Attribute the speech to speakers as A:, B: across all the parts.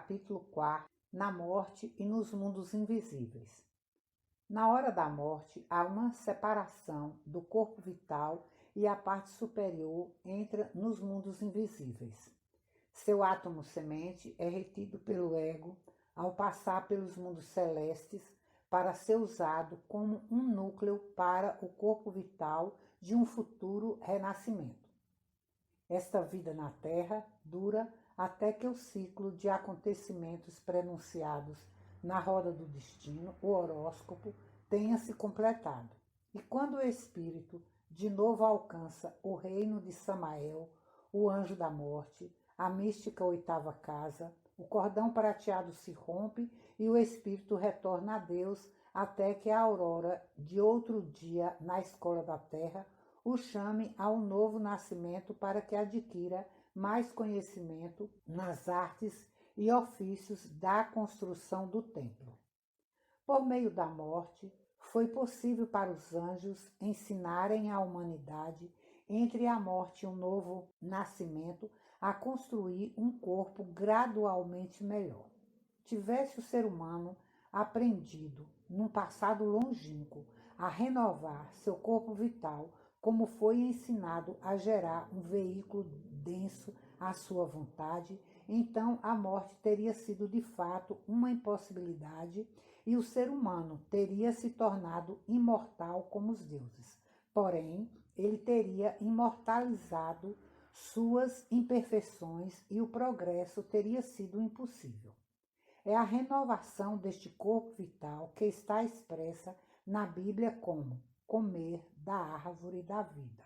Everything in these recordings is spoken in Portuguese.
A: capítulo 4, na morte e nos mundos invisíveis. Na hora da morte, há uma separação do corpo vital e a parte superior entra nos mundos invisíveis. Seu átomo semente é retido pelo ego ao passar pelos mundos celestes para ser usado como um núcleo para o corpo vital de um futuro renascimento. Esta vida na Terra dura até que o ciclo de acontecimentos prenunciados na roda do destino, o horóscopo, tenha se completado. E quando o espírito de novo alcança o reino de Samael, o anjo da morte, a mística oitava casa, o cordão prateado se rompe e o espírito retorna a Deus até que a aurora de outro dia na escola da terra o chame ao novo nascimento para que adquira mais conhecimento nas artes e ofícios da construção do templo. Por meio da morte, foi possível para os anjos ensinarem à humanidade, entre a morte e um novo nascimento, a construir um corpo gradualmente melhor. Tivesse o ser humano aprendido, num passado longínquo, a renovar seu corpo vital, como foi ensinado a gerar um veículo denso à sua vontade, então a morte teria sido de fato uma impossibilidade e o ser humano teria se tornado imortal como os deuses. Porém, ele teria imortalizado suas imperfeições e o progresso teria sido impossível. É a renovação deste corpo vital que está expressa na Bíblia como comer da árvore da vida.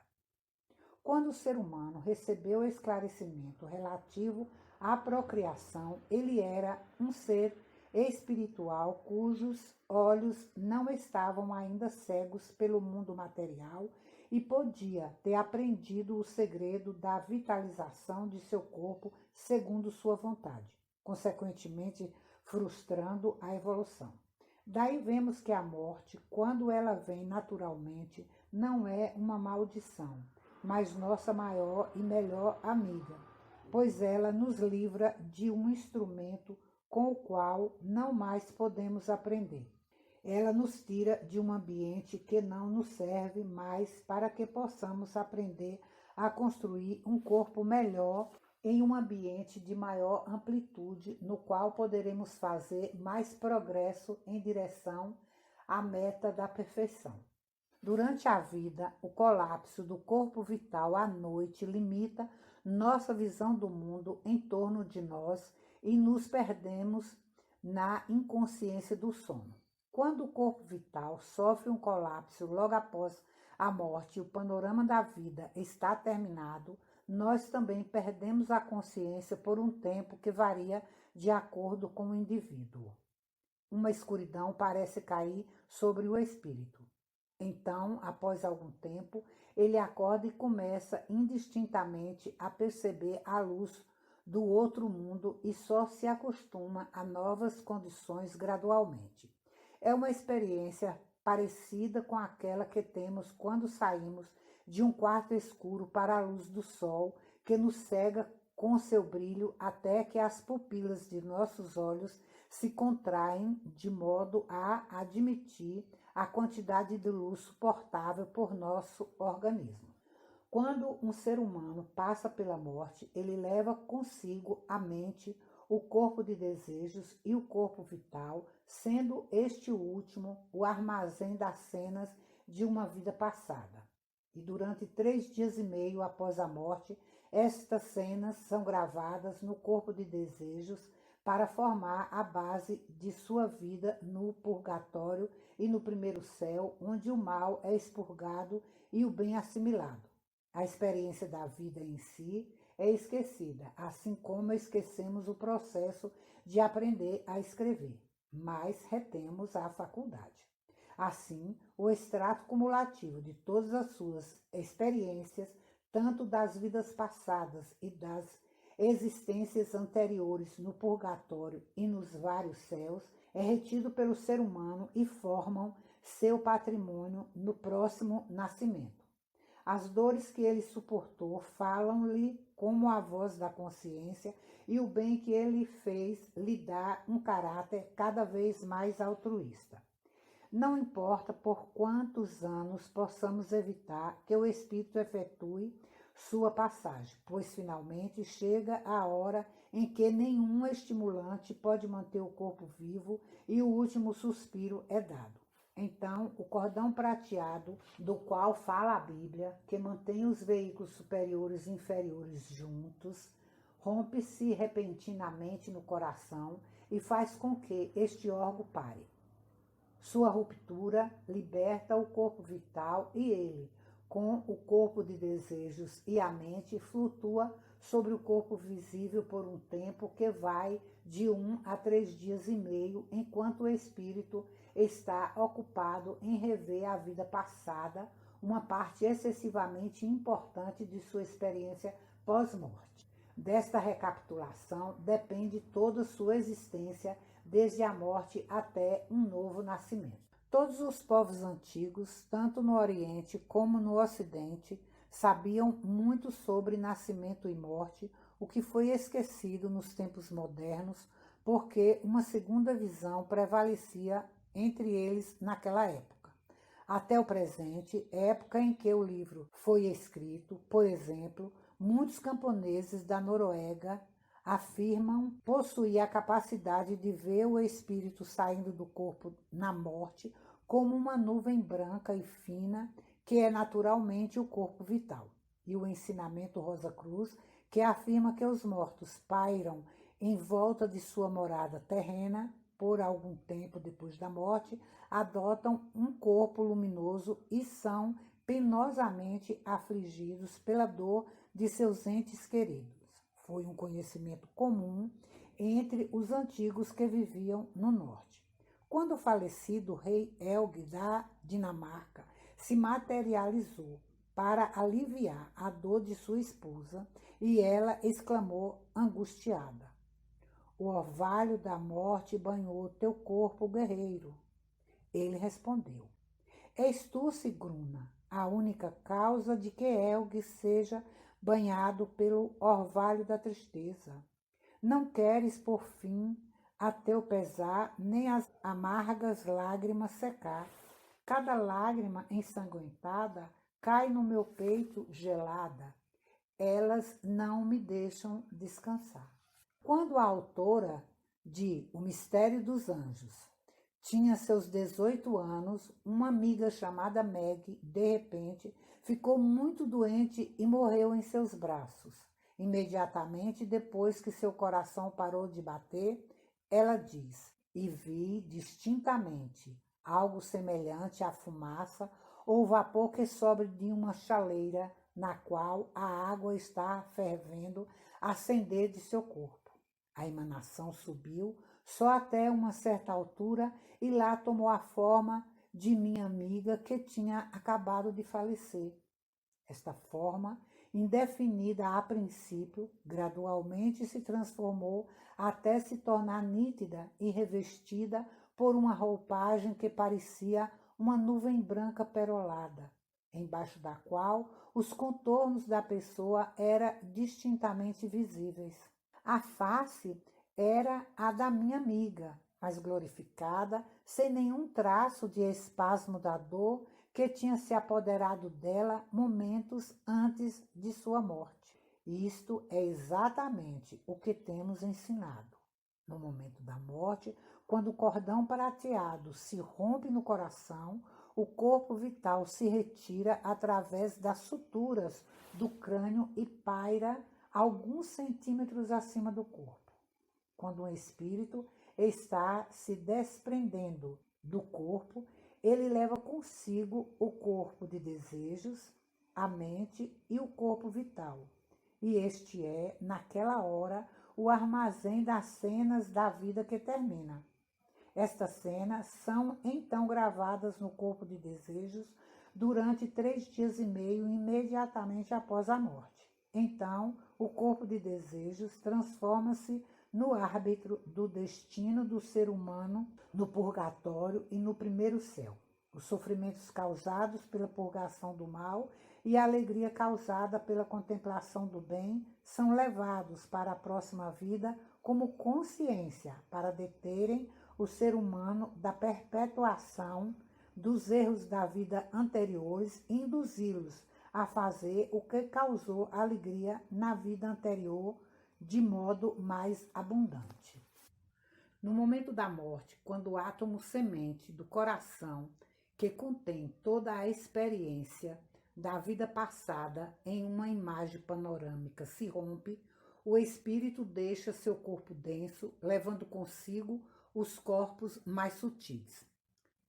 A: Quando o ser humano recebeu o esclarecimento relativo à procriação, ele era um ser espiritual cujos olhos não estavam ainda cegos pelo mundo material e podia ter aprendido o segredo da vitalização de seu corpo segundo sua vontade, consequentemente frustrando a evolução. Daí vemos que a morte, quando ela vem naturalmente, não é uma maldição, mas nossa maior e melhor amiga, pois ela nos livra de um instrumento com o qual não mais podemos aprender. Ela nos tira de um ambiente que não nos serve mais para que possamos aprender a construir um corpo melhor em um ambiente de maior amplitude, no qual poderemos fazer mais progresso em direção à meta da perfeição. Durante a vida, o colapso do corpo vital à noite limita nossa visão do mundo em torno de nós e nos perdemos na inconsciência do sono. Quando o corpo vital sofre um colapso logo após a morte e o panorama da vida está terminado, nós também perdemos a consciência por um tempo que varia de acordo com o indivíduo. Uma escuridão parece cair sobre o espírito. Então, após algum tempo, ele acorda e começa indistintamente a perceber a luz do outro mundo e só se acostuma a novas condições gradualmente. É uma experiência parecida com aquela que temos quando saímos de um quarto escuro para a luz do sol, que nos cega com seu brilho até que as pupilas de nossos olhos se contraem de modo a admitir a quantidade de luz suportável por nosso organismo. Quando um ser humano passa pela morte, ele leva consigo a mente, o corpo de desejos e o corpo vital, sendo este último o armazém das cenas de uma vida passada. E durante 3 dias e meio após a morte, estas cenas são gravadas no corpo de desejos para formar a base de sua vida no purgatório e no primeiro céu, onde o mal é expurgado e o bem assimilado. A experiência da vida em si é esquecida, assim como esquecemos o processo de aprender a escrever, mas retemos a faculdade. Assim, o extrato cumulativo de todas as suas experiências, tanto das vidas passadas e das existências anteriores no purgatório e nos vários céus, é retido pelo ser humano e formam seu patrimônio no próximo nascimento. As dores que ele suportou falam-lhe como a voz da consciência, e o bem que ele fez lhe dá um caráter cada vez mais altruísta. Não importa por quantos anos possamos evitar que o espírito efetue sua passagem, pois finalmente chega a hora em que nenhum estimulante pode manter o corpo vivo e o último suspiro é dado. Então, o cordão prateado, do qual fala a Bíblia, que mantém os veículos superiores e inferiores juntos, rompe-se repentinamente no coração e faz com que este órgão pare. Sua ruptura liberta o corpo vital e ele, com o corpo de desejos e a mente, flutua sobre o corpo visível por um tempo que vai de 1 a 3 dias e meio, enquanto o espírito está ocupado em rever a vida passada, uma parte excessivamente importante de sua experiência pós-morte. Desta recapitulação depende toda sua existência, desde a morte até um novo nascimento. Todos os povos antigos, tanto no Oriente como no Ocidente, sabiam muito sobre nascimento e morte, o que foi esquecido nos tempos modernos, porque uma segunda visão prevalecia entre eles naquela época. Até o presente, época em que o livro foi escrito, por exemplo, muitos camponeses da Noruega afirmam possuir a capacidade de ver o espírito saindo do corpo na morte como uma nuvem branca e fina, que é naturalmente o corpo vital. E o ensinamento Rosa Cruz, que afirma que os mortos pairam em volta de sua morada terrena por algum tempo depois da morte, adotam um corpo luminoso e são penosamente afligidos pela dor de seus entes queridos. Foi um conhecimento comum entre os antigos que viviam no norte. Quando o falecido rei Helge da Dinamarca se materializou para aliviar a dor de sua esposa, e ela exclamou angustiada: "O orvalho da morte banhou teu corpo guerreiro." Ele respondeu: "És tu, Sigruna, a única causa de que Helge seja banhado pelo orvalho da tristeza. Não queres, por fim, a teu pesar, nem as amargas lágrimas secar. Cada lágrima ensanguentada cai no meu peito gelada. Elas não me deixam descansar." Quando a autora de O Mistério dos Anjos tinha seus 18 anos, uma amiga chamada Meg, de repente, ficou muito doente e morreu em seus braços. Imediatamente depois que seu coração parou de bater, ela diz: "E vi distintamente algo semelhante à fumaça ou vapor que sobe de uma chaleira na qual a água está fervendo ascender de seu corpo. A emanação subiu só até uma certa altura e lá tomou a forma de minha amiga que tinha acabado de falecer. Esta forma, indefinida a princípio, gradualmente se transformou até se tornar nítida e revestida por uma roupagem que parecia uma nuvem branca perolada, embaixo da qual os contornos da pessoa eram distintamente visíveis. A face era a da minha amiga, mas glorificada, sem nenhum traço de espasmo da dor que tinha se apoderado dela momentos antes de sua morte. Isto é exatamente o que temos ensinado. No momento da morte, quando o cordão prateado se rompe no coração, o corpo vital se retira através das suturas do crânio e paira alguns centímetros acima do corpo. Quando um espírito está se desprendendo do corpo, ele leva consigo o corpo de desejos, a mente e o corpo vital. E este é, naquela hora, o armazém das cenas da vida que termina. Estas cenas são então gravadas no corpo de desejos durante 3 dias e meio, imediatamente após a morte. Então, o corpo de desejos transforma-se no árbitro do destino do ser humano no purgatório e no primeiro céu. Os sofrimentos causados pela purgação do mal e a alegria causada pela contemplação do bem são levados para a próxima vida como consciência para deterem o ser humano da perpetuação dos erros da vida anteriores e induzi-los a fazer o que causou alegria na vida anterior de modo mais abundante. No momento da morte, quando o átomo semente do coração, que contém toda a experiência da vida passada em uma imagem panorâmica, se rompe, o espírito deixa seu corpo denso, levando consigo os corpos mais sutis.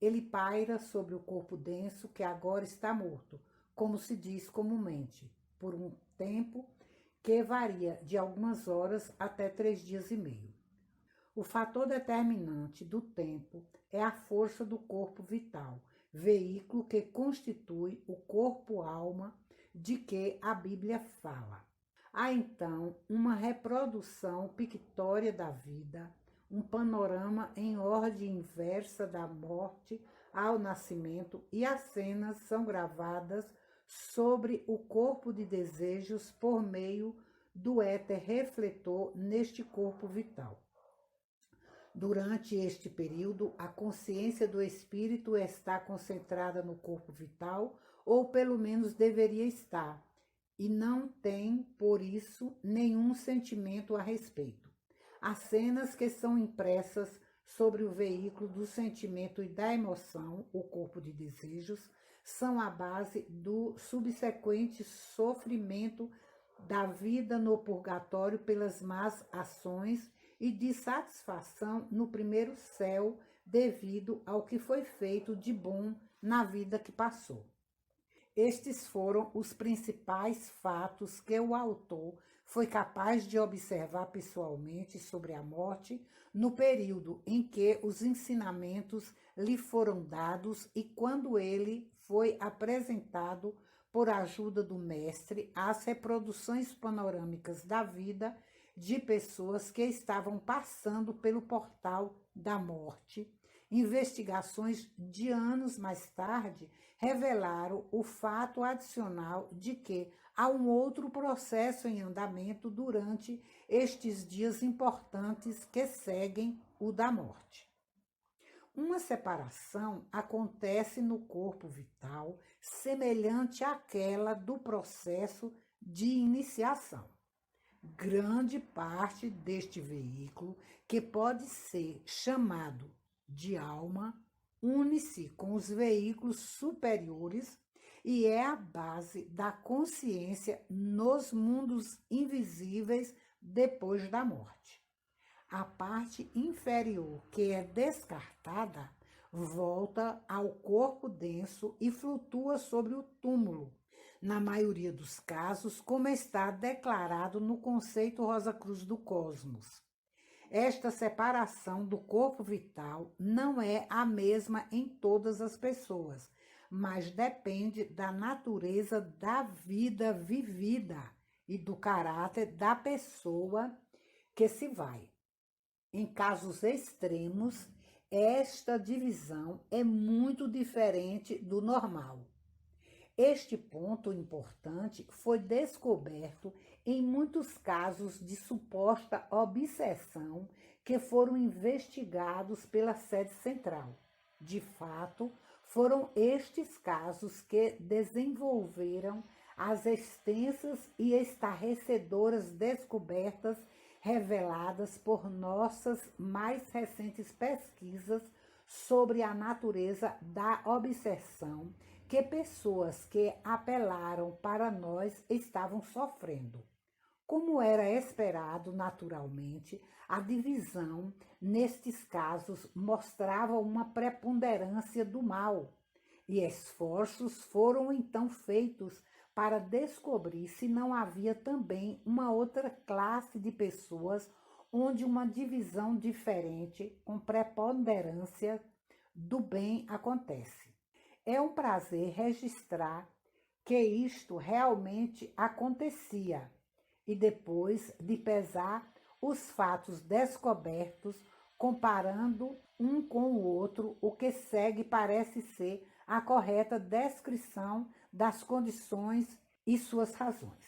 A: Ele paira sobre o corpo denso que agora está morto, como se diz comumente, por um tempo que varia de algumas horas até 3 dias e meio. O fator determinante do tempo é a força do corpo vital, veículo que constitui o corpo-alma de que a Bíblia fala. Há então uma reprodução pictória da vida, um panorama em ordem inversa da morte ao nascimento, e as cenas são gravadas sobre o corpo de desejos por meio do éter refletor neste corpo vital. Durante este período, a consciência do espírito está concentrada no corpo vital, ou pelo menos deveria estar, e não tem, por isso, nenhum sentimento a respeito. As cenas que são impressas sobre o veículo do sentimento e da emoção, o corpo de desejos, são a base do subsequente sofrimento da vida no purgatório pelas más ações e de satisfação no primeiro céu devido ao que foi feito de bom na vida que passou. Estes foram os principais fatos que o autor foi capaz de observar pessoalmente sobre a morte no período em que os ensinamentos lhe foram dados e quando ele foi apresentado por ajuda do mestre às reproduções panorâmicas da vida de pessoas que estavam passando pelo portal da morte. Investigações de anos mais tarde revelaram o fato adicional de que há um outro processo em andamento durante estes dias importantes que seguem o da morte. Uma separação acontece no corpo vital semelhante àquela do processo de iniciação. Grande parte deste veículo, que pode ser chamado de alma, une-se com os veículos superiores e é a base da consciência nos mundos invisíveis depois da morte. A parte inferior, que é descartada, volta ao corpo denso e flutua sobre o túmulo, na maioria dos casos, como está declarado no conceito Rosa Cruz do Cosmos. Esta separação do corpo vital não é a mesma em todas as pessoas, mas depende da natureza da vida vivida e do caráter da pessoa que se vai. Em casos extremos, esta divisão é muito diferente do normal. Este ponto importante foi descoberto em muitos casos de suposta obsessão que foram investigados pela sede central. De fato, foram estes casos que desenvolveram as extensas e estarrecedoras descobertas reveladas por nossas mais recentes pesquisas sobre a natureza da obsessão que pessoas que apelaram para nós estavam sofrendo. Como era esperado naturalmente, a divisão nestes casos mostrava uma preponderância do mal, e esforços foram então feitos para descobrir se não havia também uma outra classe de pessoas onde uma divisão diferente, com preponderância do bem, acontece. É um prazer registrar que isto realmente acontecia e depois de pesar os fatos descobertos, comparando um com o outro, o que segue parece ser a correta descrição das condições e suas razões.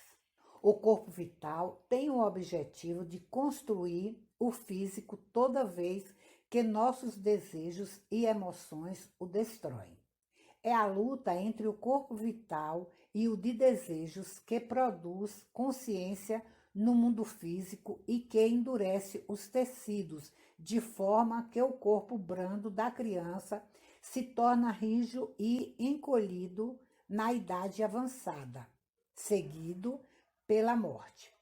A: O corpo vital tem o objetivo de construir o físico toda vez que nossos desejos e emoções o destroem. É a luta entre o corpo vital e o de desejos que produz consciência no mundo físico e que endurece os tecidos, de forma que o corpo brando da criança se torna rígido e encolhido na idade avançada, seguido pela morte.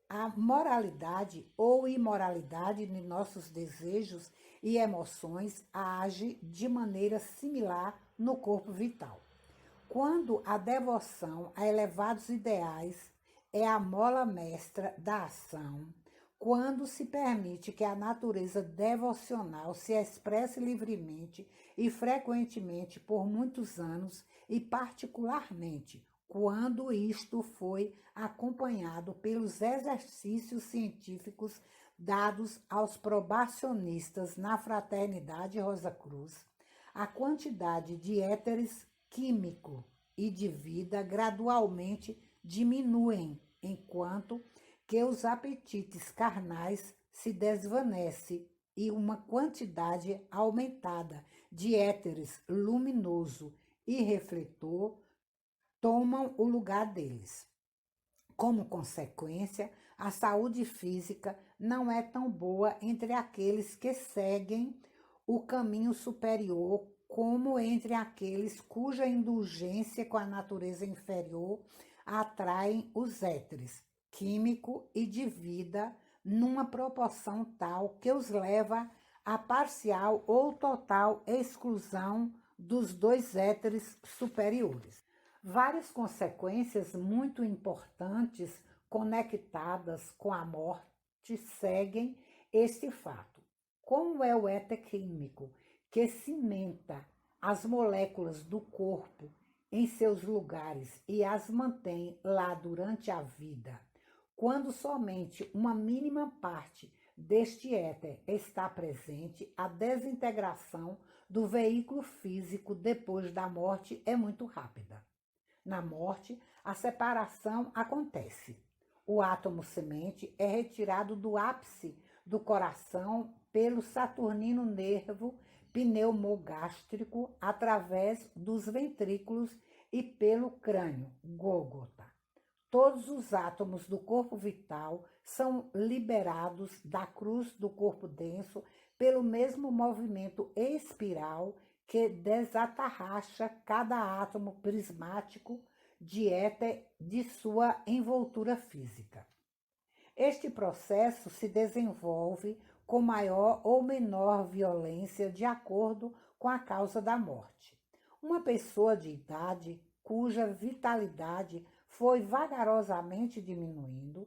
A: A moralidade ou imoralidade de nossos desejos e emoções age de maneira similar no corpo vital. Quando a devoção a elevados ideais é a mola mestra da ação, quando se permite que a natureza devocional se expresse livremente e frequentemente por muitos anos, e particularmente quando isto foi acompanhado pelos exercícios científicos dados aos probacionistas na Fraternidade Rosa Cruz, a quantidade de éteres químico e de vida gradualmente diminuem, enquanto que os apetites carnais se desvanecem e uma quantidade aumentada de éteres luminoso e refletor tomam o lugar deles. Como consequência, a saúde física não é tão boa entre aqueles que seguem o caminho superior como entre aqueles cuja indulgência com a natureza inferior atraem os éteres, químico e de vida, numa proporção tal que os leva à parcial ou total exclusão dos dois éteres superiores. Várias consequências muito importantes conectadas com a morte seguem este fato. Como é o éter químico que cimenta as moléculas do corpo em seus lugares e as mantém lá durante a vida, quando somente uma mínima parte deste éter está presente, a desintegração do veículo físico depois da morte é muito rápida. Na morte, a separação acontece. O átomo semente é retirado do ápice do coração pelo saturnino nervo pneumogástrico através dos ventrículos e pelo crânio, Gólgota. Todos os átomos do corpo vital são liberados da cruz do corpo denso pelo mesmo movimento espiral que desatarracha cada átomo prismático de éter de sua envoltura física. Este processo se desenvolve com maior ou menor violência de acordo com a causa da morte. Uma pessoa de idade cuja vitalidade foi vagarosamente diminuindo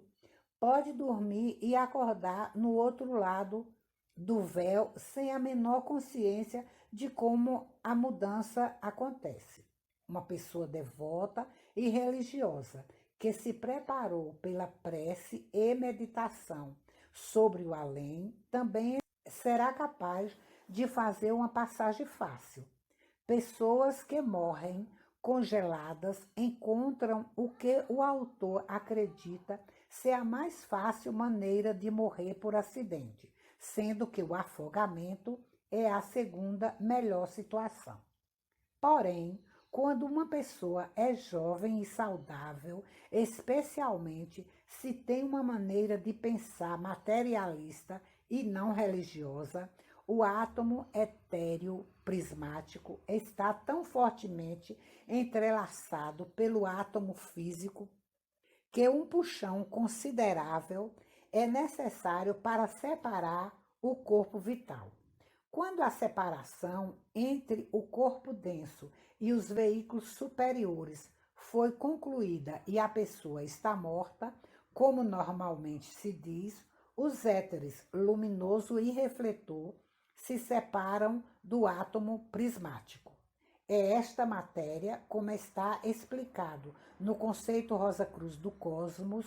A: pode dormir e acordar no outro lado do véu sem a menor consciência de como a mudança acontece. Uma pessoa devota e religiosa que se preparou pela prece e meditação sobre o além também será capaz de fazer uma passagem fácil. Pessoas que morrem congeladas encontram o que o autor acredita ser a mais fácil maneira de morrer por acidente, sendo que o afogamento é a segunda melhor situação. Porém, quando uma pessoa é jovem e saudável, especialmente se tem uma maneira de pensar materialista e não religiosa, o átomo etéreo prismático está tão fortemente entrelaçado pelo átomo físico que um puxão considerável é necessário para separar o corpo vital. Quando a separação entre o corpo denso e os veículos superiores foi concluída e a pessoa está morta, como normalmente se diz, os éteres luminoso e refletor se separam do átomo prismático. É esta matéria, como está explicado no conceito Rosa Cruz do Cosmos,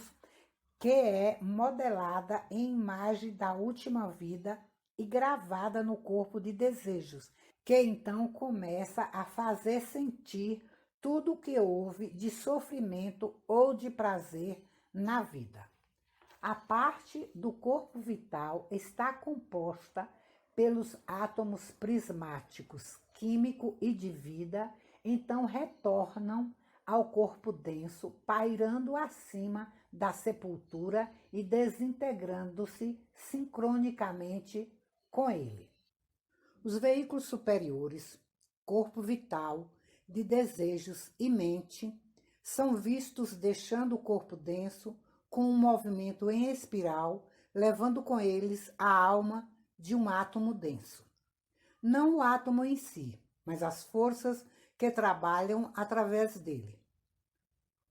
A: que é modelada em imagem da última vida e gravada no corpo de desejos, que então começa a fazer sentir tudo o que houve de sofrimento ou de prazer na vida. A parte do corpo vital está composta pelos átomos prismáticos, químico e de vida, então retornam ao corpo denso, pairando acima da sepultura e desintegrando-se sincronicamente com ele. Os veículos superiores, corpo vital, de desejos e mente, são vistos deixando o corpo denso com um movimento em espiral, levando com eles a alma de um átomo denso. Não o átomo em si, mas as forças que trabalham através dele.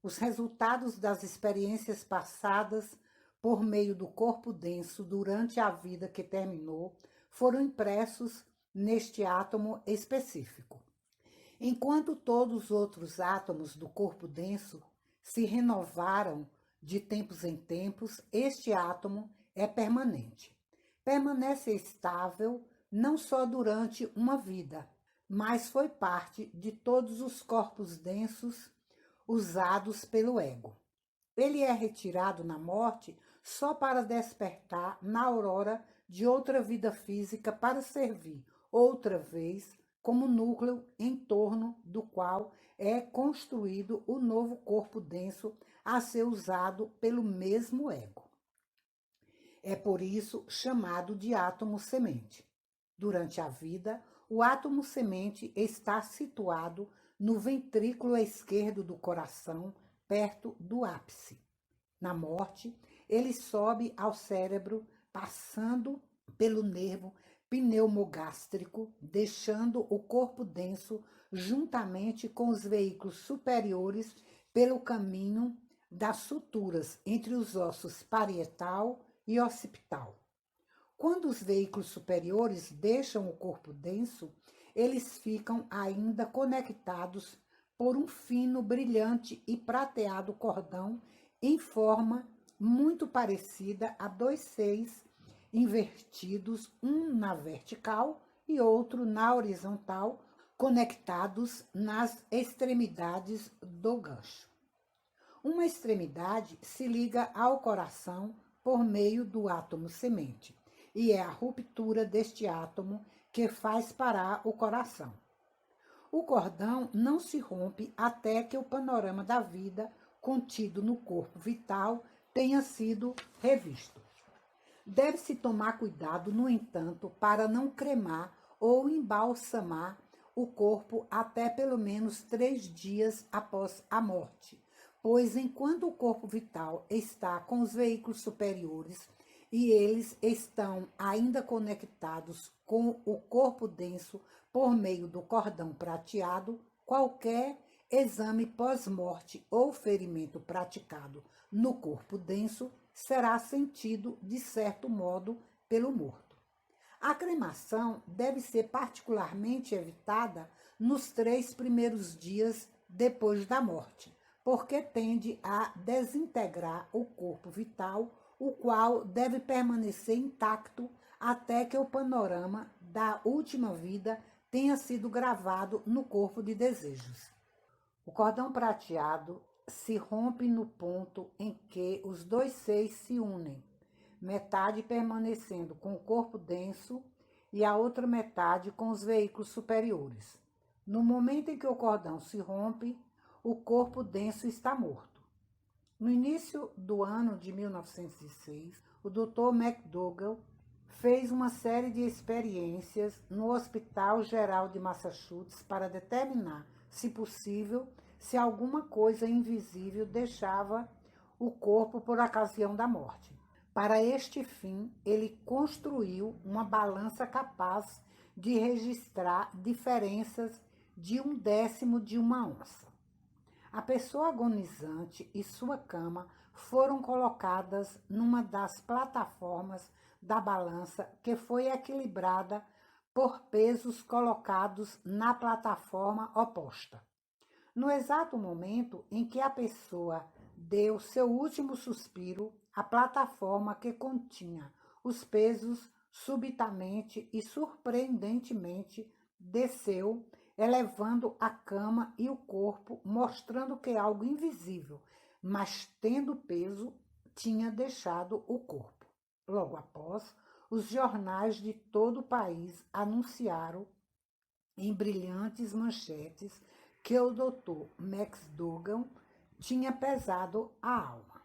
A: Os resultados das experiências passadas por meio do corpo denso durante a vida que terminou foram impressos neste átomo específico. Enquanto todos os outros átomos do corpo denso se renovaram de tempos em tempos, este átomo é permanente. Permanece estável não só durante uma vida, mas foi parte de todos os corpos densos usados pelo ego. Ele é retirado na morte só para despertar na aurora de outra vida física para servir, outra vez, como núcleo em torno do qual é construído o novo corpo denso a ser usado pelo mesmo ego. É por isso chamado de átomo semente. Durante a vida, o átomo semente está situado no ventrículo esquerdo do coração, perto do ápice. Na morte, ele sobe ao cérebro, passando pelo nervo pneumogástrico, deixando o corpo denso juntamente com os veículos superiores pelo caminho das suturas entre os ossos parietal e occipital. Quando os veículos superiores deixam o corpo denso, eles ficam ainda conectados por um fino, brilhante e prateado cordão em forma muito parecida a dois seis invertidos, um na vertical e outro na horizontal, conectados nas extremidades do gancho. Uma extremidade se liga ao coração por meio do átomo semente, e é a ruptura deste átomo que faz parar o coração. O cordão não se rompe até que o panorama da vida contido no corpo vital tenha sido revisto. Deve-se tomar cuidado, no entanto, para não cremar ou embalsamar o corpo até pelo menos 3 dias após a morte, pois enquanto o corpo vital está com os veículos superiores e eles estão ainda conectados com o corpo denso por meio do cordão prateado, qualquer exame pós-morte ou ferimento praticado no corpo denso será sentido, de certo modo, pelo morto. A cremação deve ser particularmente evitada nos 3 primeiros dias depois da morte, porque tende a desintegrar o corpo vital, o qual deve permanecer intacto até que o panorama da última vida tenha sido gravado no corpo de desejos. O cordão prateado se rompe no ponto em que os dois seis se unem, metade permanecendo com o corpo denso e a outra metade com os veículos superiores. No momento em que o cordão se rompe, o corpo denso está morto. No início do ano de 1906, o Dr. McDougall fez uma série de experiências no Hospital Geral de Massachusetts para determinar, se possível, se alguma coisa invisível deixava o corpo por ocasião da morte. Para este fim, ele construiu uma balança capaz de registrar diferenças de 1/10 de uma onça. A pessoa agonizante e sua cama foram colocadas numa das plataformas da balança, que foi equilibrada por pesos colocados na plataforma oposta. No exato momento em que a pessoa deu seu último suspiro, a plataforma que continha os pesos subitamente e surpreendentemente desceu, elevando a cama e o corpo, mostrando que algo invisível, mas tendo peso, tinha deixado o corpo. Logo após, os jornais de todo o país anunciaram em brilhantes manchetes que o Dr. McDougall tinha pesado a alma.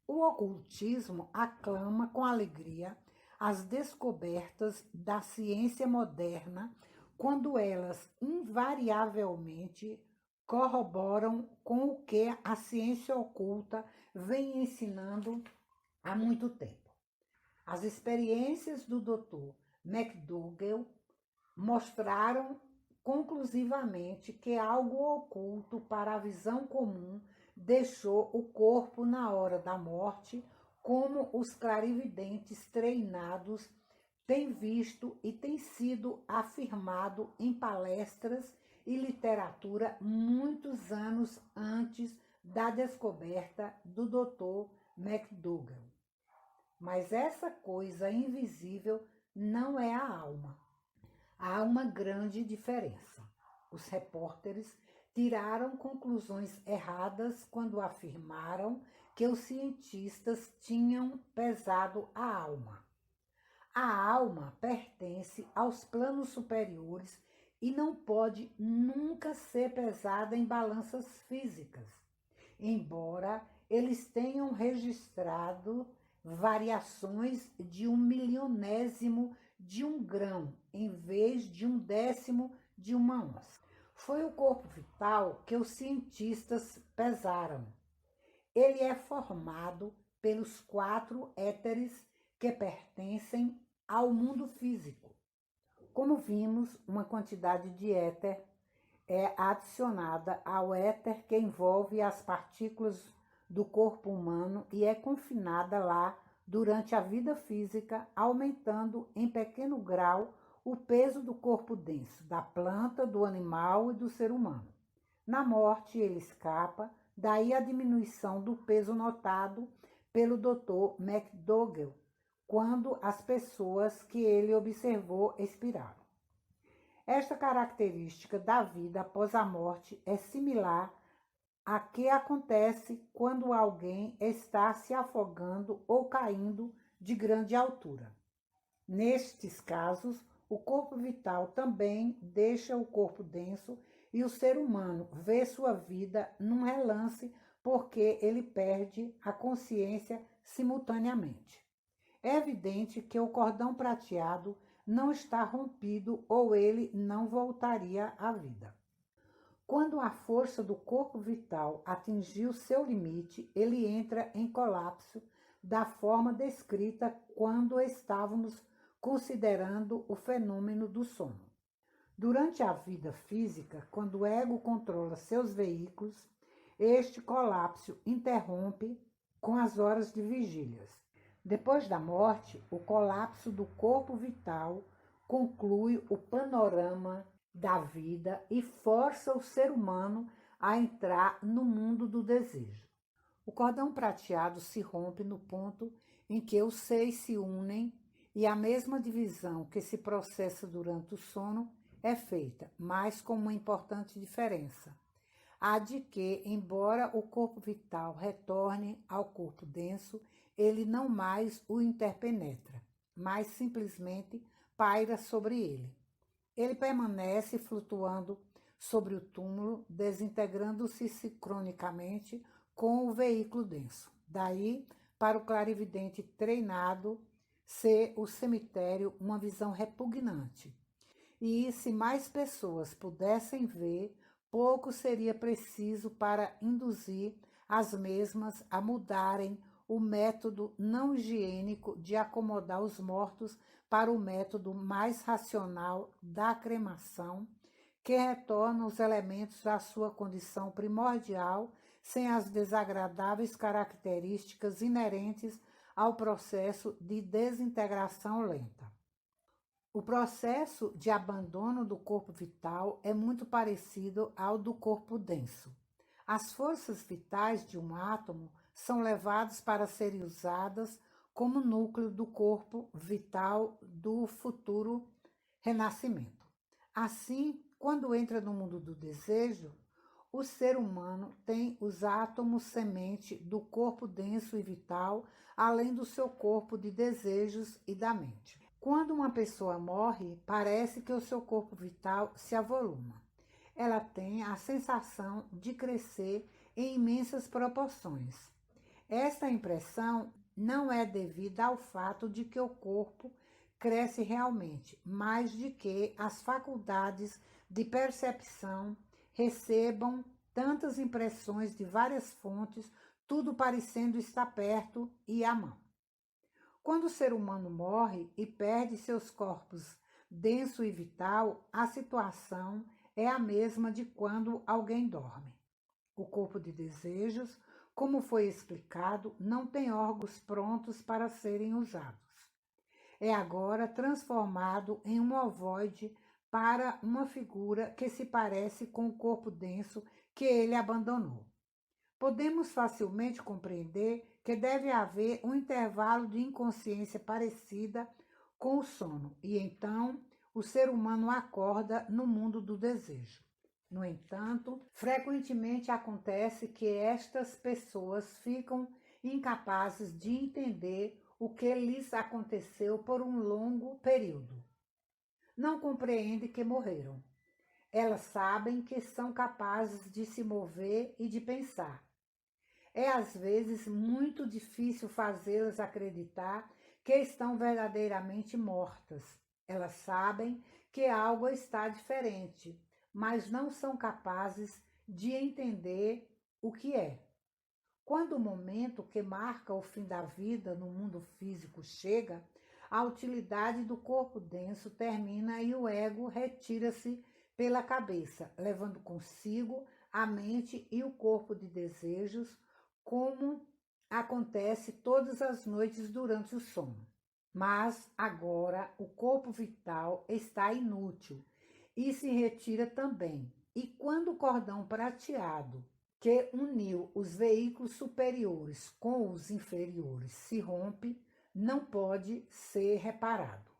A: O ocultismo aclama com alegria as descobertas da ciência moderna quando elas invariavelmente corroboram com o que a ciência oculta vem ensinando há muito tempo. As experiências do Dr. McDougall mostraram conclusivamente que algo oculto para a visão comum deixou o corpo na hora da morte, como os clarividentes treinados têm visto e tem sido afirmado em palestras e literatura muitos anos antes da descoberta do Dr. McDougall. Mas essa coisa invisível não é a alma. Há uma grande diferença. Os repórteres tiraram conclusões erradas quando afirmaram que os cientistas tinham pesado a alma. A alma pertence aos planos superiores e não pode nunca ser pesada em balanças físicas, embora eles tenham registrado variações de 1/1000º de um grão, em vez de 1/10 de uma onça. Foi o corpo vital que os cientistas pesaram. Ele é formado pelos 4 éteres que pertencem ao mundo físico. Como vimos, uma quantidade de éter é adicionada ao éter que envolve as partículas do corpo humano e é confinada lá durante a vida física, aumentando em pequeno grau o peso do corpo denso, da planta, do animal e do ser humano. Na morte, ele escapa, daí a diminuição do peso notado pelo Dr. McDougall, quando as pessoas que ele observou expiraram. Esta característica da vida após a morte é similar a que acontece quando alguém está se afogando ou caindo de grande altura. Nestes casos, o corpo vital também deixa o corpo denso e o ser humano vê sua vida num relance porque ele perde a consciência simultaneamente. É evidente que o cordão prateado não está rompido ou ele não voltaria à vida. Quando a força do corpo vital atingiu seu limite, ele entra em colapso da forma descrita quando estávamos considerando o fenômeno do sono. Durante a vida física, quando o ego controla seus veículos, este colapso interrompe com as horas de vigílias. Depois da morte, o colapso do corpo vital conclui o panorama da vida e força o ser humano a entrar no mundo do desejo. O cordão prateado se rompe no ponto em que os 6 se unem e a mesma divisão que se processa durante o sono é feita, mas com uma importante diferença. A de que, embora o corpo vital retorne ao corpo denso, ele não mais o interpenetra, mas simplesmente paira sobre ele. Ele permanece flutuando sobre o túmulo, desintegrando-se sincronicamente com o veículo denso. Daí, para o clarividente treinado, ser o cemitério uma visão repugnante. E se mais pessoas pudessem ver, pouco seria preciso para induzir as mesmas a mudarem o método não higiênico de acomodar os mortos para o método mais racional da cremação, que retorna os elementos à sua condição primordial, sem as desagradáveis características inerentes ao processo de desintegração lenta. O processo de abandono do corpo vital é muito parecido ao do corpo denso. As forças vitais de um átomo são levadas para serem usadas como núcleo do corpo vital do futuro renascimento. Assim, quando entra no mundo do desejo, o ser humano tem os átomos semente do corpo denso e vital, além do seu corpo de desejos e da mente. Quando uma pessoa morre, parece que o seu corpo vital se avoluma. Ela tem a sensação de crescer em imensas proporções. Esta impressão não é devida ao fato de que o corpo cresce realmente, mas de que as faculdades de percepção recebam tantas impressões de várias fontes, tudo parecendo estar perto e à mão. Quando o ser humano morre e perde seus corpos denso e vital, a situação é a mesma de quando alguém dorme. O corpo de desejos, como foi explicado, não tem órgãos prontos para serem usados. É agora transformado em um ovoide para uma figura que se parece com o corpo denso que ele abandonou. Podemos facilmente compreender que deve haver um intervalo de inconsciência parecida com o sono, e então o ser humano acorda no mundo do desejo. No entanto, frequentemente acontece que estas pessoas ficam incapazes de entender o que lhes aconteceu por um longo período. Não compreendem que morreram. Elas sabem que são capazes de se mover e de pensar. É às vezes muito difícil fazê-las acreditar que estão verdadeiramente mortas. Elas sabem que algo está diferente, mas não são capazes de entender o que é. Quando o momento que marca o fim da vida no mundo físico chega, a utilidade do corpo denso termina e o ego retira-se pela cabeça, levando consigo a mente e o corpo de desejos, como acontece todas as noites durante o sono. Mas agora o corpo vital está inútil e se retira também. E quando o cordão prateado que uniu os veículos superiores com os inferiores se rompe, não pode ser reparado.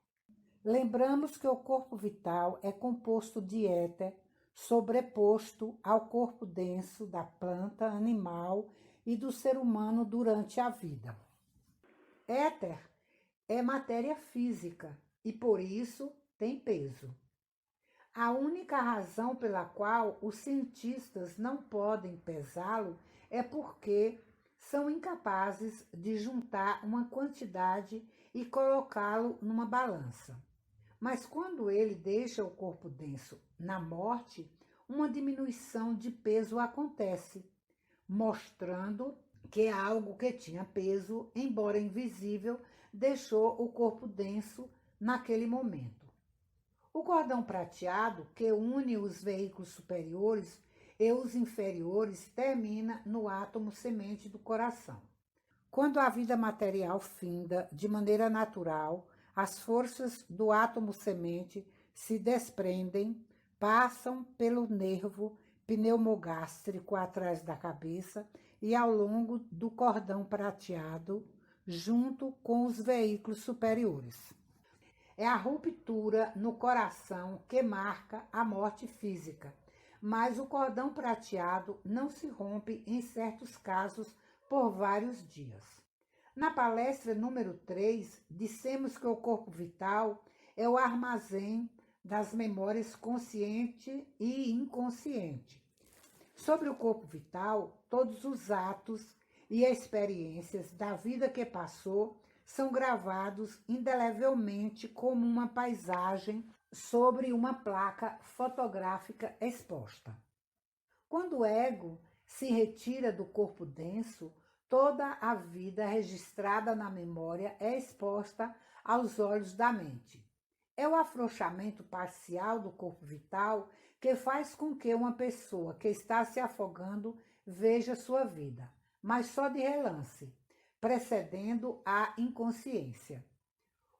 A: Lembramos que o corpo vital é composto de éter sobreposto ao corpo denso da planta, animal e do ser humano durante a vida. Éter é matéria física e por isso tem peso. A única razão pela qual os cientistas não podem pesá-lo é porque são incapazes de juntar uma quantidade e colocá-lo numa balança. Mas quando ele deixa o corpo denso na morte, uma diminuição de peso acontece, mostrando que algo que tinha peso, embora invisível, deixou o corpo denso naquele momento. O cordão prateado, que une os veículos superiores e os inferiores, termina no átomo semente do coração. Quando a vida material finda de maneira natural, as forças do átomo semente se desprendem, passam pelo nervo pneumogástrico atrás da cabeça e ao longo do cordão prateado, junto com os veículos superiores. É a ruptura no coração que marca a morte física, mas o cordão prateado não se rompe em certos casos por vários dias. Na palestra número 3, dissemos que o corpo vital é o armazém das memórias consciente e inconsciente. Sobre o corpo vital, todos os atos e experiências da vida que passou são gravados indelevelmente como uma paisagem sobre uma placa fotográfica exposta. Quando o ego se retira do corpo denso, toda a vida registrada na memória é exposta aos olhos da mente. É o afrouxamento parcial do corpo vital que faz com que uma pessoa que está se afogando veja sua vida, mas só de relance, precedendo a inconsciência.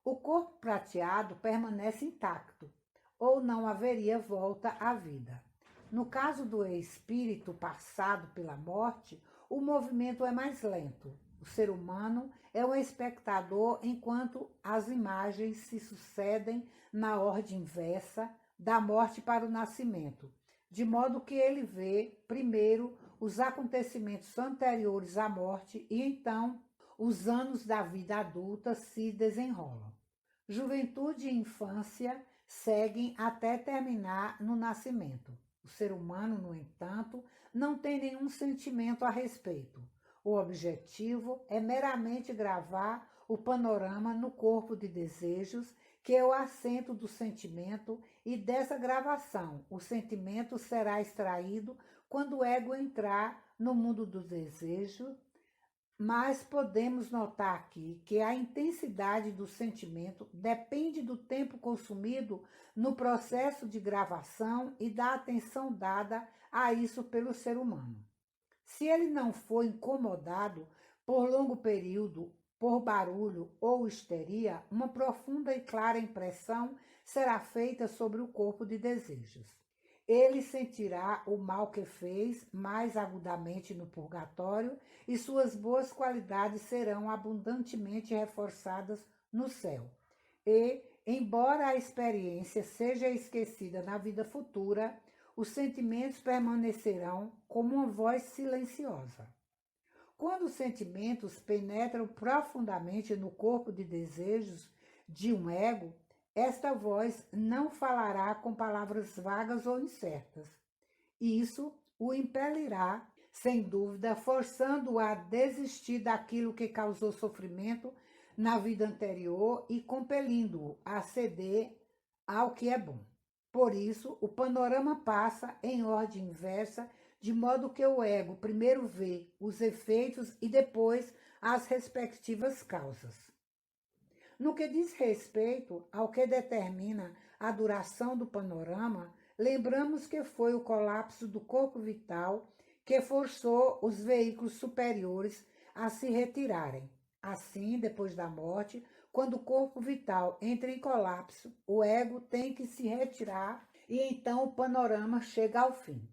A: O corpo prateado permanece intacto, ou não haveria volta à vida. No caso do espírito passado pela morte, o movimento é mais lento. O O ser humano é um espectador enquanto as imagens se sucedem na ordem inversa, da morte para o nascimento, de modo que ele vê primeiro os acontecimentos anteriores à morte e então os anos da vida adulta se desenrolam. Juventude e infância seguem até terminar no nascimento. O ser humano, no entanto, não tem nenhum sentimento a respeito. O objetivo é meramente gravar o panorama no corpo de desejos, que é o assento do sentimento, e dessa gravação o sentimento será extraído quando o ego entrar no mundo do desejo, mas podemos notar aqui que a intensidade do sentimento depende do tempo consumido no processo de gravação e da atenção dada a isso pelo ser humano. Se ele não for incomodado por longo período, por barulho ou histeria, uma profunda e clara impressão será feita sobre o corpo de desejos. Ele sentirá o mal que fez mais agudamente no purgatório e suas boas qualidades serão abundantemente reforçadas no céu. E, embora a experiência seja esquecida na vida futura, os sentimentos permanecerão como uma voz silenciosa. Quando os sentimentos penetram profundamente no corpo de desejos de um ego, esta voz não falará com palavras vagas ou incertas. Isso o impelirá, sem dúvida, forçando-o a desistir daquilo que causou sofrimento na vida anterior e compelindo-o a ceder ao que é bom. Por isso, o panorama passa em ordem inversa, de modo que o ego primeiro vê os efeitos e depois as respectivas causas. No que diz respeito ao que determina a duração do panorama, lembramos que foi o colapso do corpo vital que forçou os veículos superiores a se retirarem. Assim, depois da morte, quando o corpo vital entra em colapso, o ego tem que se retirar e então o panorama chega ao fim.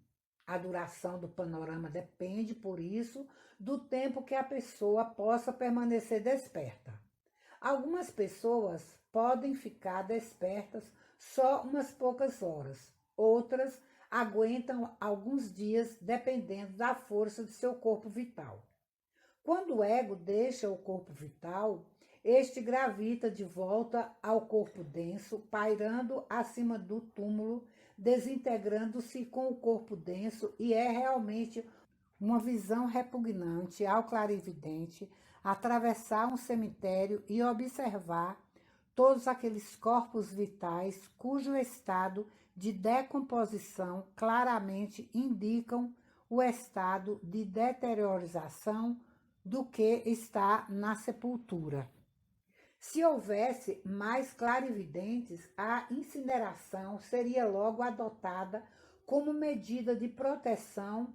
A: A duração do panorama depende, por isso, do tempo que a pessoa possa permanecer desperta. Algumas pessoas podem ficar despertas só umas poucas horas, outras aguentam alguns dias dependendo da força de seu corpo vital. Quando o ego deixa o corpo vital, este gravita de volta ao corpo denso, pairando acima do túmulo, desintegrando-se com o corpo denso, e é realmente uma visão repugnante ao clarividente atravessar um cemitério e observar todos aqueles corpos vitais cujo estado de decomposição claramente indicam o estado de deteriorização do que está na sepultura. Se houvesse mais clarividentes, a incineração seria logo adotada como medida de proteção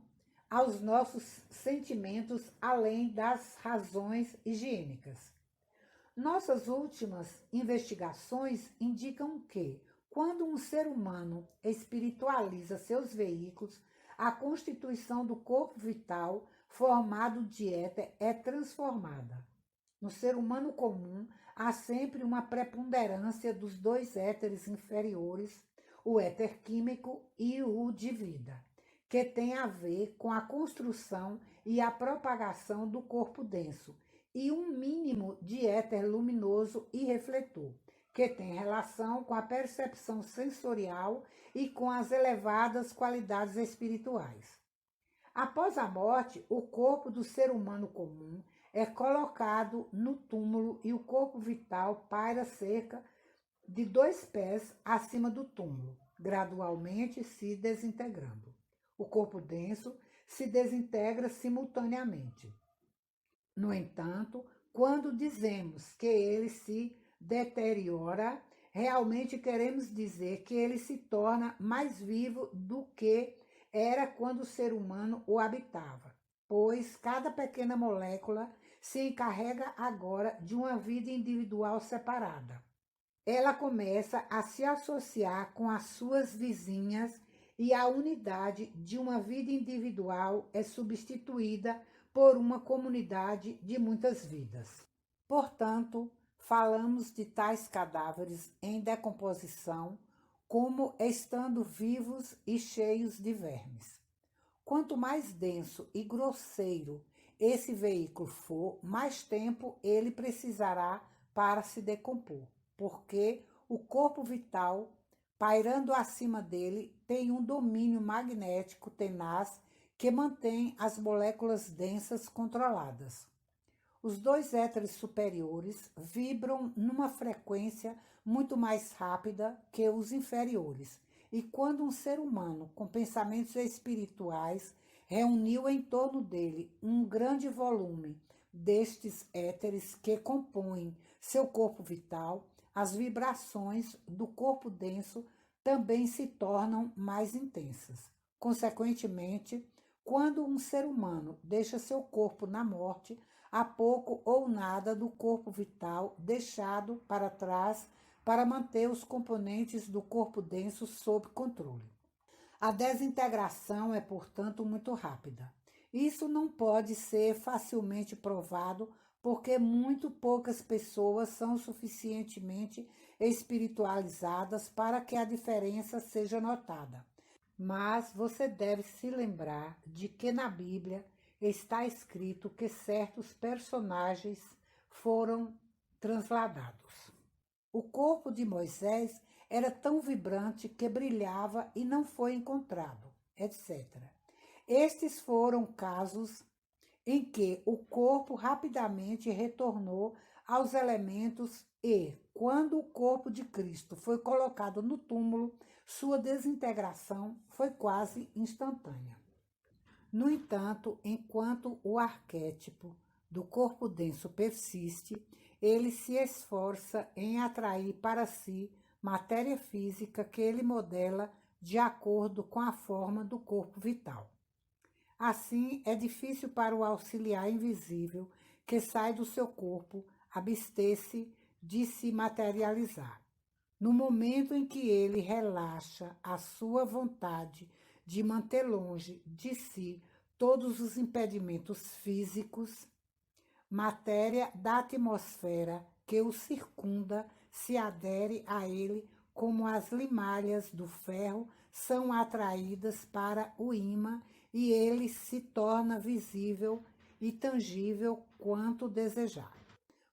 A: aos nossos sentimentos, além das razões higiênicas. Nossas últimas investigações indicam que, quando um ser humano espiritualiza seus veículos, a constituição do corpo vital, formado de éter, é transformada. No ser humano comum, há sempre uma preponderância dos dois éteres inferiores, o éter químico e o de vida, que tem a ver com a construção e a propagação do corpo denso, e um mínimo de éter luminoso e refletor, que tem relação com a percepção sensorial e com as elevadas qualidades espirituais. Após a morte, o corpo do ser humano comum é colocado no túmulo e o corpo vital paira cerca de 2 pés acima do túmulo, gradualmente se desintegrando. O corpo denso se desintegra simultaneamente. No entanto, quando dizemos que ele se deteriora, realmente queremos dizer que ele se torna mais vivo do que era quando o ser humano o habitava, pois cada pequena molécula se encarrega agora de uma vida individual separada. Ela começa a se associar com as suas vizinhas e a unidade de uma vida individual é substituída por uma comunidade de muitas vidas. Portanto, falamos de tais cadáveres em decomposição como estando vivos e cheios de vermes. Quanto mais denso e grosseiro esse veículo for, mais tempo ele precisará para se decompor, porque o corpo vital, pairando acima dele, tem um domínio magnético tenaz que mantém as moléculas densas controladas. Os dois éteres superiores vibram numa frequência muito mais rápida que os inferiores, e quando um ser humano com pensamentos espirituais reuniu em torno dele um grande volume destes éteres que compõem seu corpo vital, as vibrações do corpo denso também se tornam mais intensas. Consequentemente, quando um ser humano deixa seu corpo na morte, há pouco ou nada do corpo vital deixado para trás para manter os componentes do corpo denso sob controle. A desintegração é, portanto, muito rápida. Isso não pode ser facilmente provado porque muito poucas pessoas são suficientemente espiritualizadas para que a diferença seja notada. Mas você deve se lembrar de que na Bíblia está escrito que certos personagens foram transladados. O corpo de Moisés era tão vibrante que brilhava e não foi encontrado, etc. Estes foram casos em que o corpo rapidamente retornou aos elementos e, quando o corpo de Cristo foi colocado no túmulo, sua desintegração foi quase instantânea. No entanto, enquanto o arquétipo do corpo denso persiste, ele se esforça em atrair para si matéria física que ele modela de acordo com a forma do corpo vital. Assim, é difícil para o auxiliar invisível que sai do seu corpo abster-se de se materializar. No momento em que ele relaxa a sua vontade de manter longe de si todos os impedimentos físicos, matéria da atmosfera que o circunda se adere a ele como as limalhas do ferro são atraídas para o ímã e ele se torna visível e tangível quanto desejar.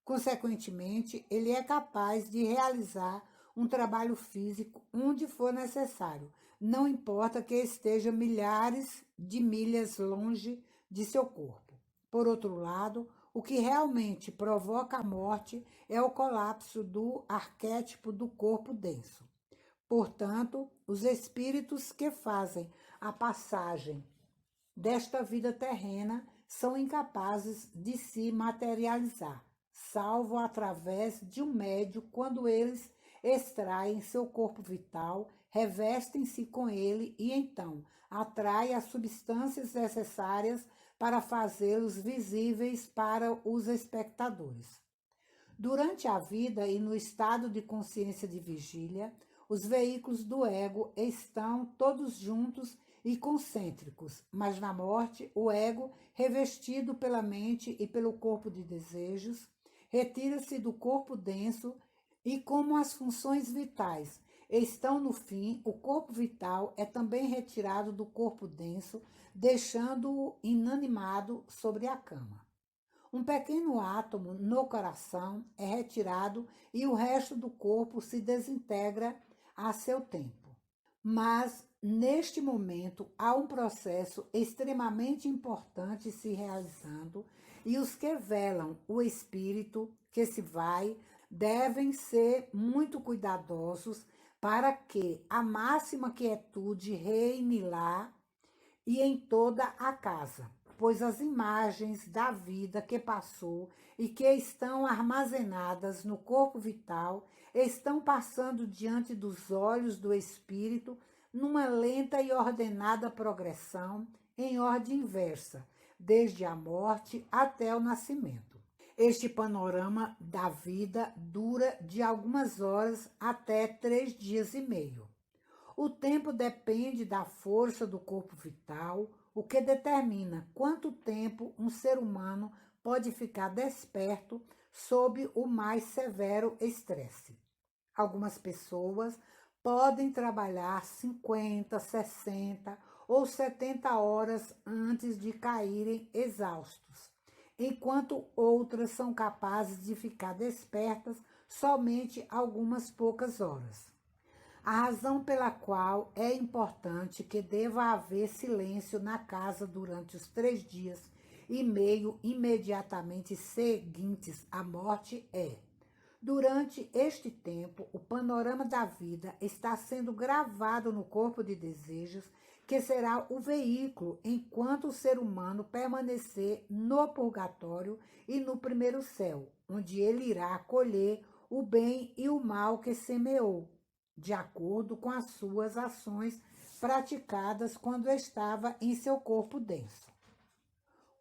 A: Consequentemente, ele é capaz de realizar um trabalho físico onde for necessário, não importa que esteja milhares de milhas longe de seu corpo. Por outro lado, o que realmente provoca a morte é o colapso do arquétipo do corpo denso. Portanto, os espíritos que fazem a passagem desta vida terrena são incapazes de se materializar, salvo através de um médio quando eles extraem seu corpo vital, revestem-se com ele e então atraem as substâncias necessárias para fazê-los visíveis para os espectadores. Durante a vida e no estado de consciência de vigília, os veículos do ego estão todos juntos e concêntricos, mas na morte, o ego, revestido pela mente e pelo corpo de desejos, retira-se do corpo denso e, como as funções vitais estão no fim, o corpo vital é também retirado do corpo denso, deixando-o inanimado sobre a cama. Um pequeno átomo no coração é retirado e o resto do corpo se desintegra a seu tempo. Mas, neste momento, há um processo extremamente importante se realizando e os que velam o espírito que se vai devem ser muito cuidadosos para que a máxima quietude reine lá e em toda a casa, pois as imagens da vida que passou e que estão armazenadas no corpo vital estão passando diante dos olhos do espírito numa lenta e ordenada progressão em ordem inversa, desde a morte até o nascimento. Este panorama da vida dura de algumas horas até 3 dias e meio. O tempo depende da força do corpo vital, o que determina quanto tempo um ser humano pode ficar desperto sob o mais severo estresse. Algumas pessoas podem trabalhar 50, 60 ou 70 horas antes de caírem exaustos, enquanto outras são capazes de ficar despertas somente algumas poucas horas. A razão pela qual é importante que deva haver silêncio na casa durante os 3 dias e meio imediatamente seguintes à morte é: durante este tempo, o panorama da vida está sendo gravado no corpo de desejos, que será o veículo enquanto o ser humano permanecer no purgatório e no primeiro céu, onde ele irá colher o bem e o mal que semeou, de acordo com as suas ações praticadas quando estava em seu corpo denso.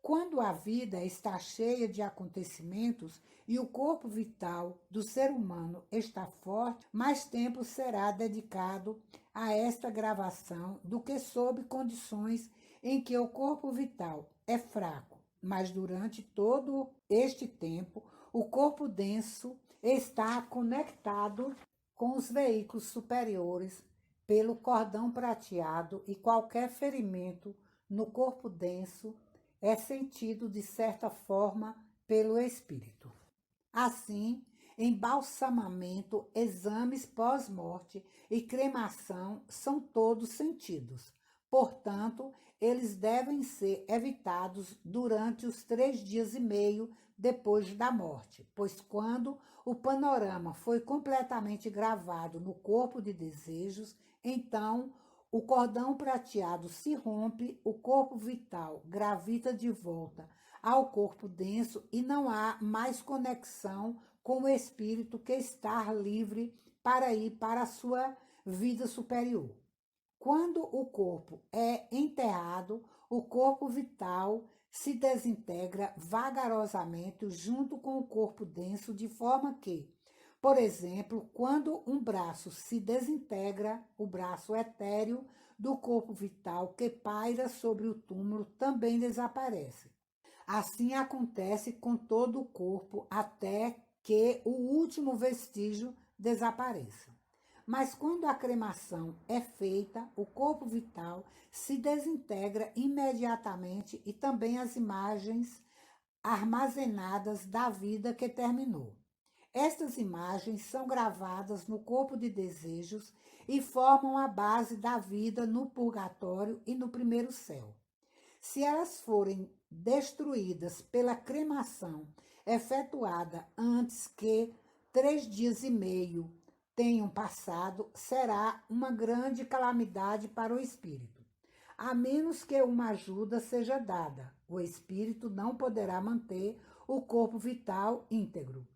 A: Quando a vida está cheia de acontecimentos e o corpo vital do ser humano está forte, mais tempo será dedicado a esta gravação do que sob condições em que o corpo vital é fraco. Mas durante todo este tempo, o corpo denso está conectado com os veículos superiores pelo cordão prateado e qualquer ferimento no corpo denso é sentido de certa forma pelo espírito. Assim, embalsamamento, exames pós-morte e cremação são todos sentidos. Portanto, eles devem ser evitados durante os 3 dias e meio depois da morte, pois quando o panorama foi completamente gravado no corpo de desejos, então o cordão prateado se rompe, o corpo vital gravita de volta ao corpo denso e não há mais conexão com o espírito que está livre para ir para a sua vida superior. Quando o corpo é enterrado, o corpo vital se desintegra vagarosamente junto com o corpo denso, de forma que, por exemplo, quando um braço se desintegra, o braço etéreo do corpo vital que paira sobre o túmulo também desaparece. Assim acontece com todo o corpo até que o último vestígio desapareça. Mas quando a cremação é feita, o corpo vital se desintegra imediatamente e também as imagens armazenadas da vida que terminou. Estas imagens são gravadas no corpo de desejos e formam a base da vida no purgatório e no primeiro céu. Se elas forem destruídas pela cremação efetuada antes que 3 dias e meio tenham passado, será uma grande calamidade para o espírito. A menos que uma ajuda seja dada, o espírito não poderá manter o corpo vital íntegro.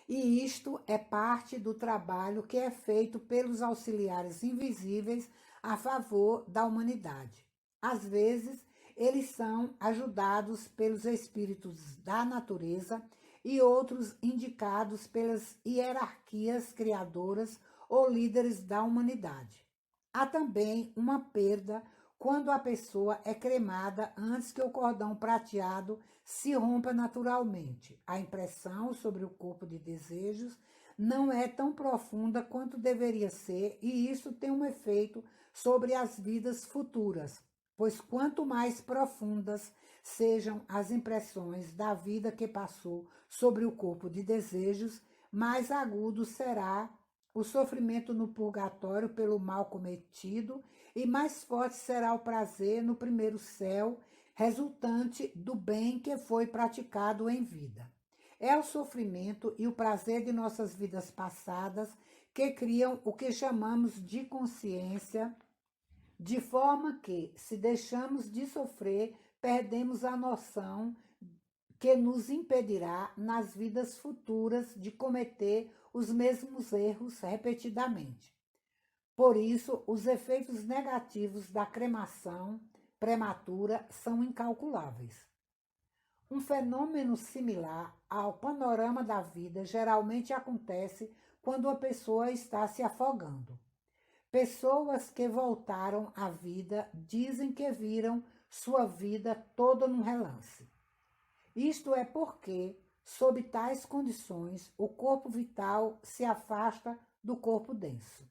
A: E isto é parte do trabalho que é feito pelos auxiliares invisíveis a favor da humanidade. Às vezes, eles são ajudados pelos espíritos da natureza e outros indicados pelas hierarquias criadoras ou líderes da humanidade. Há também uma perda quando a pessoa é cremada antes que o cordão prateado se rompa naturalmente. A impressão sobre o corpo de desejos não é tão profunda quanto deveria ser, e isso tem um efeito sobre as vidas futuras, pois quanto mais profundas sejam as impressões da vida que passou sobre o corpo de desejos, mais agudo será o sofrimento no purgatório pelo mal cometido e mais forte será o prazer no primeiro céu, resultante do bem que foi praticado em vida. É o sofrimento e o prazer de nossas vidas passadas que criam o que chamamos de consciência, de forma que, se deixamos de sofrer, perdemos a noção que nos impedirá nas vidas futuras de cometer os mesmos erros repetidamente. Por isso, os efeitos negativos da cremação prematura são incalculáveis. Um fenômeno similar ao panorama da vida geralmente acontece quando a pessoa está se afogando. Pessoas que voltaram à vida dizem que viram sua vida toda num relance. Isto é porque, sob tais condições, o corpo vital se afasta do corpo denso.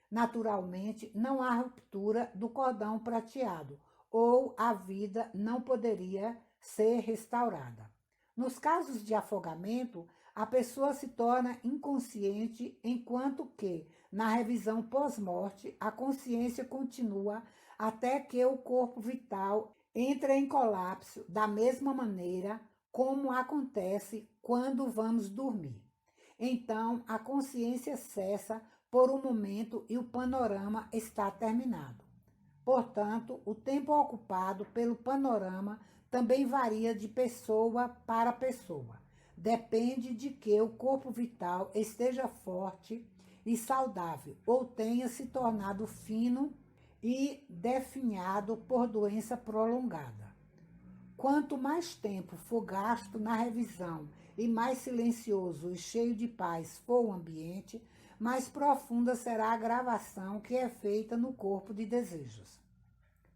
A: Naturalmente, não há ruptura do cordão prateado, ou a vida não poderia ser restaurada. Nos casos de afogamento, a pessoa se torna inconsciente, enquanto que, na revisão pós-morte, a consciência continua até que o corpo vital entre em colapso da mesma maneira como acontece quando vamos dormir. Então, a consciência cessa por um momento e o panorama está terminado. Portanto, o tempo ocupado pelo panorama também varia de pessoa para pessoa. Depende de que o corpo vital esteja forte e saudável ou tenha se tornado fino e definhado por doença prolongada. Quanto mais tempo for gasto na revisão e mais silencioso e cheio de paz for o ambiente, mais profunda será a gravação que é feita no corpo de desejos.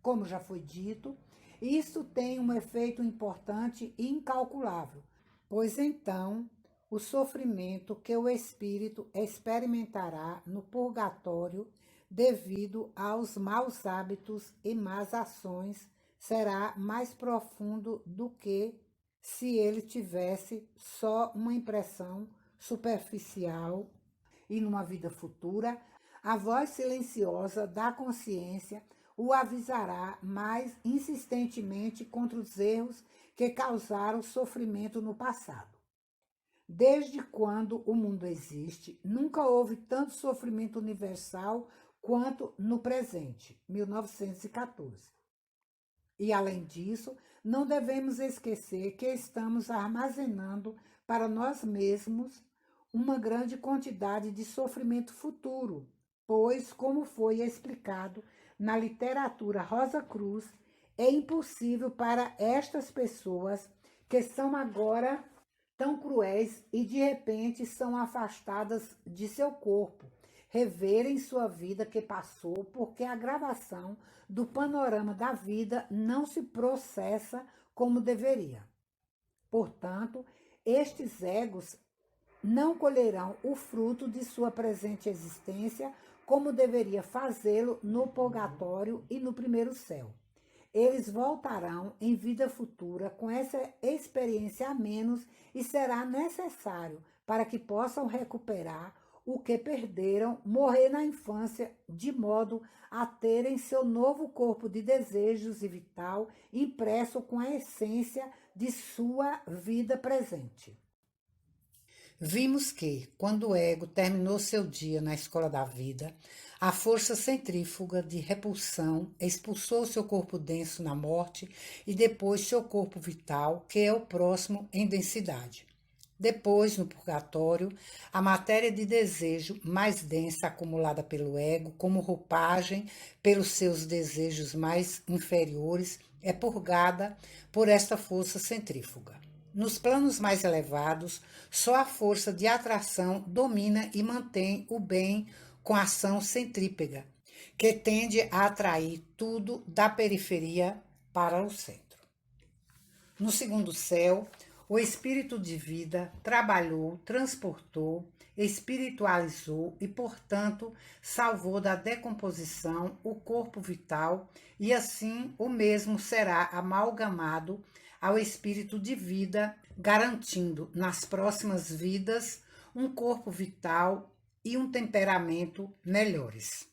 A: Como já foi dito, isso tem um efeito importante e incalculável, pois então o sofrimento que o espírito experimentará no purgatório devido aos maus hábitos e más ações será mais profundo do que se ele tivesse só uma impressão superficial e numa vida futura, a voz silenciosa da consciência o avisará mais insistentemente contra os erros que causaram sofrimento no passado. Desde quando o mundo existe, nunca houve tanto sofrimento universal quanto no presente, 1914. E, além disso, não devemos esquecer que estamos armazenando para nós mesmos uma grande quantidade de sofrimento futuro, pois, como foi explicado na literatura Rosa Cruz, é impossível para estas pessoas que são agora tão cruéis e de repente são afastadas de seu corpo, reverem sua vida que passou, porque a gravação do panorama da vida não se processa como deveria. Portanto, estes egos não colherão o fruto de sua presente existência como deveria fazê-lo no purgatório e no primeiro céu. Eles voltarão em vida futura com essa experiência a menos e será necessário, para que possam recuperar o que perderam, morrer na infância, de modo a terem seu novo corpo de desejos e vital impresso com a essência de sua vida presente. Vimos que, quando o ego terminou seu dia na escola da vida, a força centrífuga de repulsão expulsou seu corpo denso na morte e depois seu corpo vital, que é o próximo em densidade. Depois, no purgatório, a matéria de desejo mais densa acumulada pelo ego, como roupagem pelos seus desejos mais inferiores, é purgada por esta força centrífuga. Nos planos mais elevados, só a força de atração domina e mantém o bem com ação centrípeta, que tende a atrair tudo da periferia para o centro. No segundo céu, o espírito de vida trabalhou, transportou, espiritualizou e, portanto, salvou da decomposição o corpo vital e assim o mesmo será amalgamado ao espírito de vida, garantindo nas próximas vidas um corpo vital e um temperamento melhores.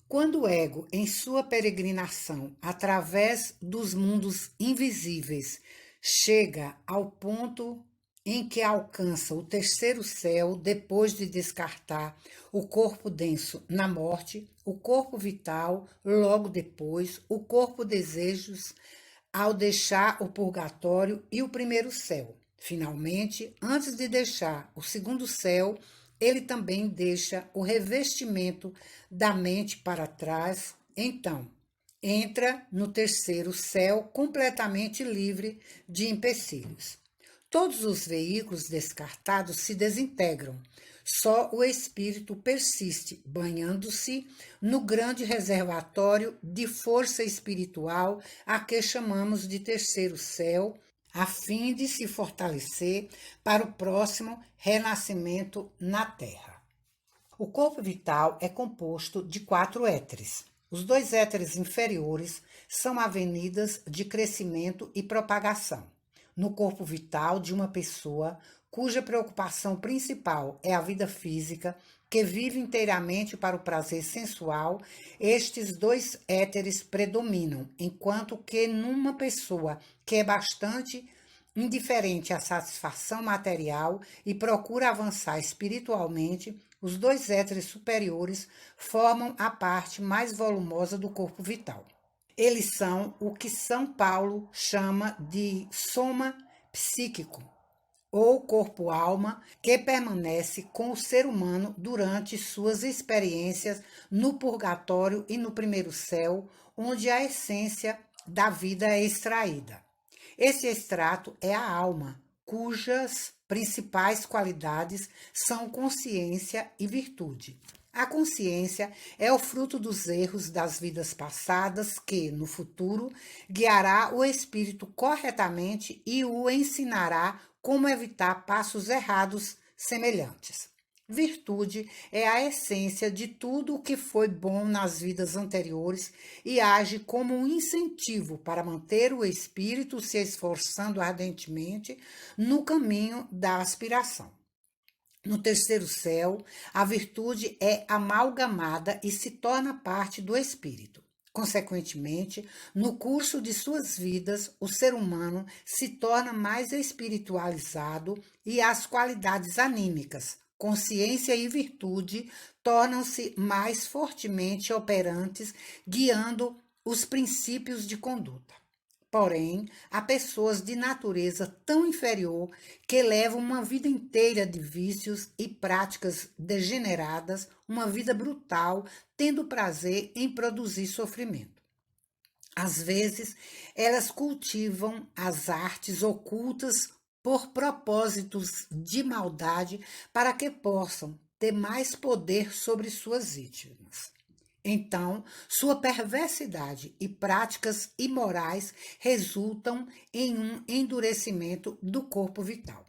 A: Quando o ego, em sua peregrinação através dos mundos invisíveis, chega ao ponto em que alcança o terceiro céu, depois de descartar o corpo denso na morte, o corpo vital, logo depois, o corpo desejos, ao deixar o purgatório e o primeiro céu. Finalmente, antes de deixar o segundo céu, ele também deixa o revestimento da mente para trás. Então, entra no terceiro céu completamente livre de empecilhos. Todos os veículos descartados se desintegram. Só o espírito persiste, banhando-se no grande reservatório de força espiritual a que chamamos de terceiro céu, a fim de se fortalecer para o próximo renascimento na Terra. O corpo vital é composto de 4 éteres. Os 2 éteres inferiores são avenidas de crescimento e propagação. No corpo vital de uma pessoa cuja preocupação principal é a vida física, que vive inteiramente para o prazer sensual, estes 2 éteres predominam, enquanto que numa pessoa que é bastante indiferente à satisfação material e procura avançar espiritualmente, os 2 éteres superiores formam a parte mais volumosa do corpo vital. Eles são o que São Paulo chama de soma psíquico, ou corpo-alma, que permanece com o ser humano durante suas experiências no purgatório e no primeiro céu, onde a essência da vida é extraída. Esse extrato é a alma, cujas principais qualidades são consciência e virtude. A consciência é o fruto dos erros das vidas passadas que, no futuro, guiará o espírito corretamente e o ensinará como evitar passos errados semelhantes. Virtude é a essência de tudo o que foi bom nas vidas anteriores e age como um incentivo para manter o espírito se esforçando ardentemente no caminho da aspiração. No terceiro céu, a virtude é amalgamada e se torna parte do espírito. Consequentemente, no curso de suas vidas, o ser humano se torna mais espiritualizado e as qualidades anímicas, consciência e virtude tornam-se mais fortemente operantes, guiando os princípios de conduta. Porém, há pessoas de natureza tão inferior que levam uma vida inteira de vícios e práticas degeneradas, uma vida brutal, tendo prazer em produzir sofrimento. Às vezes, elas cultivam as artes ocultas por propósitos de maldade para que possam ter mais poder sobre suas vítimas. Então, sua perversidade e práticas imorais resultam em um endurecimento do corpo vital.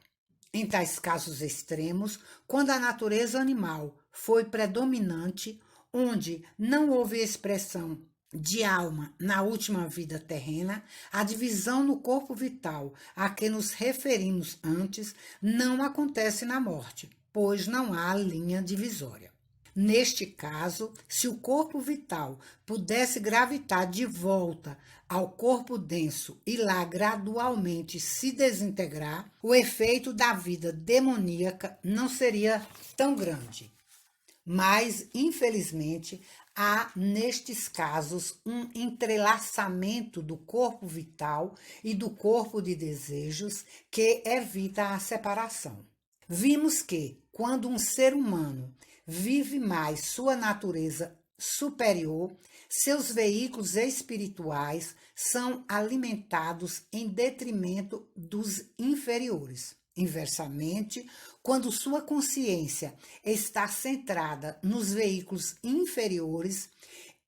A: Em tais casos extremos, quando a natureza animal foi predominante, onde não houve expressão de alma na última vida terrena, a divisão no corpo vital a que nos referimos antes não acontece na morte, pois não há linha divisória. Neste caso, se o corpo vital pudesse gravitar de volta ao corpo denso e lá gradualmente se desintegrar, o efeito da vida demoníaca não seria tão grande. Mas, infelizmente, há nestes casos um entrelaçamento do corpo vital e do corpo de desejos que evita a separação. Vimos que, quando um ser humano vive mais sua natureza superior, seus veículos espirituais são alimentados em detrimento dos inferiores. Inversamente, quando sua consciência está centrada nos veículos inferiores,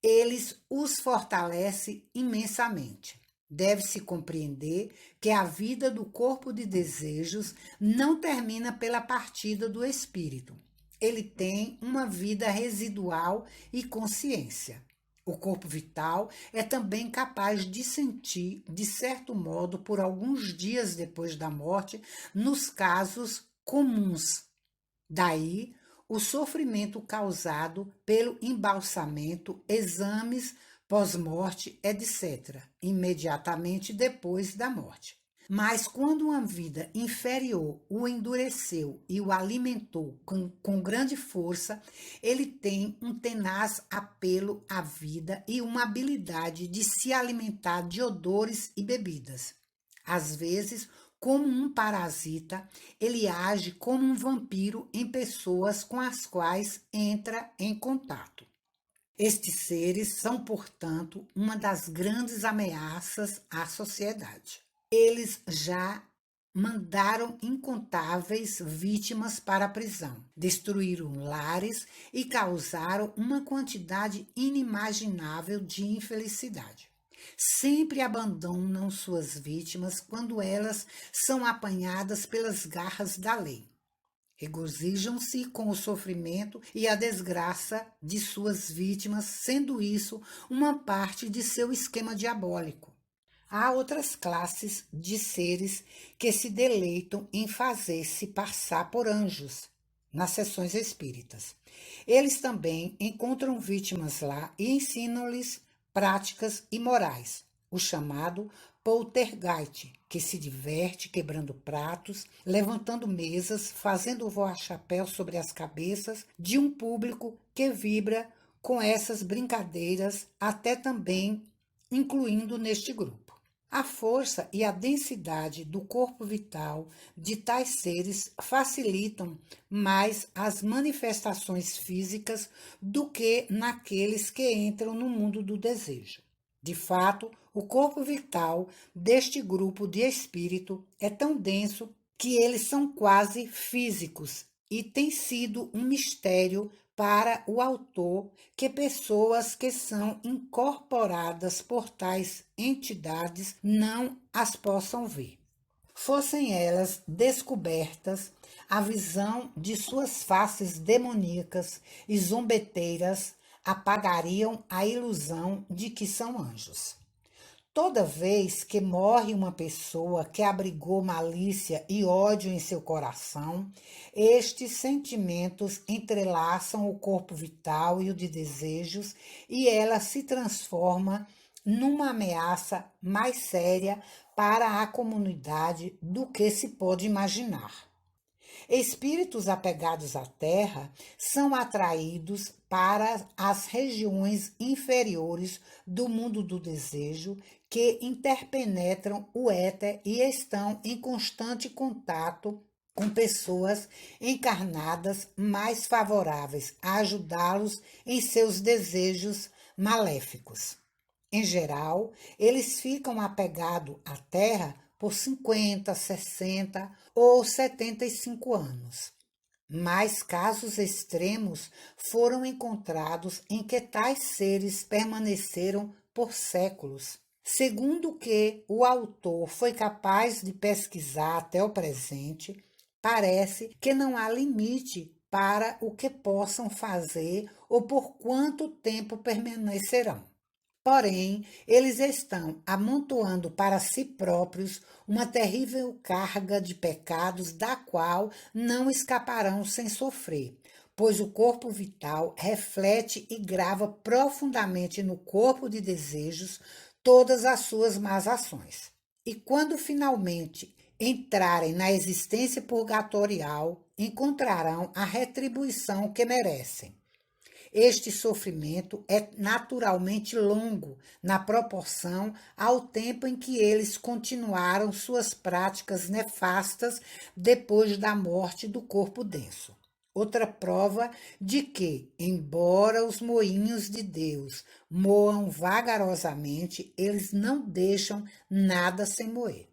A: eles os fortalece imensamente. Deve-se compreender que a vida do corpo de desejos não termina pela partida do espírito. Ele tem uma vida residual e consciência. O corpo vital é também capaz de sentir, de certo modo, por alguns dias depois da morte, nos casos comuns. Daí, o sofrimento causado pelo embalsamento, exames pós-morte, etc., imediatamente depois da morte. Mas quando uma vida inferior o endureceu e o alimentou com grande força, ele tem um tenaz apelo à vida e uma habilidade de se alimentar de odores e bebidas. Às vezes, como um parasita, ele age como um vampiro em pessoas com as quais entra em contato. Estes seres são, portanto, uma das grandes ameaças à sociedade. Eles já mandaram incontáveis vítimas para a prisão, destruíram lares e causaram uma quantidade inimaginável de infelicidade. Sempre abandonam suas vítimas quando elas são apanhadas pelas garras da lei. Regozijam-se com o sofrimento e a desgraça de suas vítimas, sendo isso uma parte de seu esquema diabólico. Há outras classes de seres que se deleitam em fazer-se passar por anjos nas sessões espíritas. Eles também encontram vítimas lá e ensinam-lhes práticas imorais, o chamado poltergeist, que se diverte quebrando pratos, levantando mesas, fazendo voar chapéu sobre as cabeças de um público que vibra com essas brincadeiras, até também incluindo neste grupo. A força e a densidade do corpo vital de tais seres facilitam mais as manifestações físicas do que naqueles que entram no mundo do desejo. De fato, o corpo vital deste grupo de espírito é tão denso que eles são quase físicos e tem sido um mistério para o autor que pessoas que são incorporadas por tais entidades não as possam ver. Fossem elas descobertas, a visão de suas faces demoníacas e zombeteiras apagariam a ilusão de que são anjos. Toda vez que morre uma pessoa que abrigou malícia e ódio em seu coração, estes sentimentos entrelaçam o corpo vital e o de desejos e ela se transforma numa ameaça mais séria para a comunidade do que se pode imaginar. Espíritos apegados à terra são atraídos para as regiões inferiores do mundo do desejo, que interpenetram o éter e estão em constante contato com pessoas encarnadas mais favoráveis a ajudá-los em seus desejos maléficos. Em geral, eles ficam apegados à terra por 50, 60 ou 75 anos. Mas casos extremos foram encontrados em que tais seres permaneceram por séculos. Segundo o que o autor foi capaz de pesquisar até o presente, parece que não há limite para o que possam fazer ou por quanto tempo permanecerão. Porém, eles estão amontoando para si próprios uma terrível carga de pecados da qual não escaparão sem sofrer, pois o corpo vital reflete e grava profundamente no corpo de desejos todas as suas más ações. E quando finalmente entrarem na existência purgatorial, encontrarão a retribuição que merecem. Este sofrimento é naturalmente longo, na proporção ao tempo em que eles continuaram suas práticas nefastas depois da morte do corpo denso. Outra prova de que, embora os moinhos de Deus moam vagarosamente, eles não deixam nada sem moer.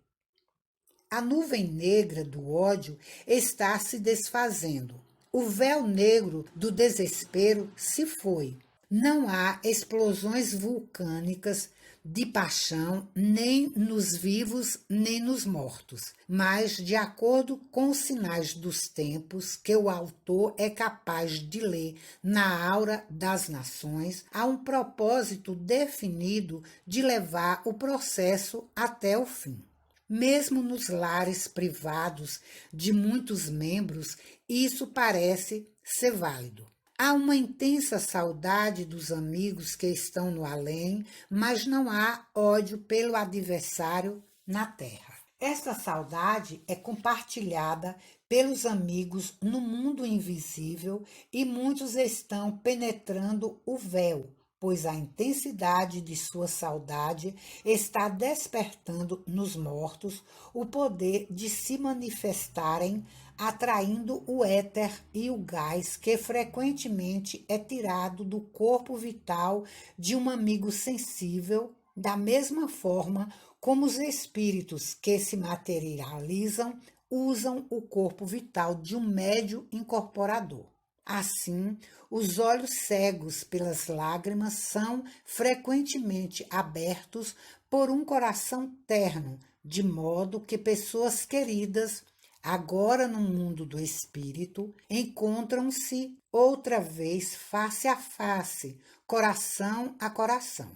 A: A nuvem negra do ódio está se desfazendo. O véu negro do desespero se foi. Não há explosões vulcânicas de paixão nem nos vivos nem nos mortos, mas, de acordo com os sinais dos tempos que o autor é capaz de ler na aura das nações, há um propósito definido de levar o processo até o fim. Mesmo nos lares privados de muitos membros, isso parece ser válido. Há uma intensa saudade dos amigos que estão no além, mas não há ódio pelo adversário na terra. Essa saudade é compartilhada pelos amigos no mundo invisível e muitos estão penetrando o véu, pois a intensidade de sua saudade está despertando nos mortos o poder de se manifestarem, atraindo o éter e o gás que frequentemente é tirado do corpo vital de um amigo sensível, da mesma forma como os espíritos que se materializam usam o corpo vital de um médio incorporador. Assim, os olhos cegos pelas lágrimas são frequentemente abertos por um coração terno, de modo que pessoas queridas, agora no mundo do espírito, encontram-se outra vez face a face, coração a coração.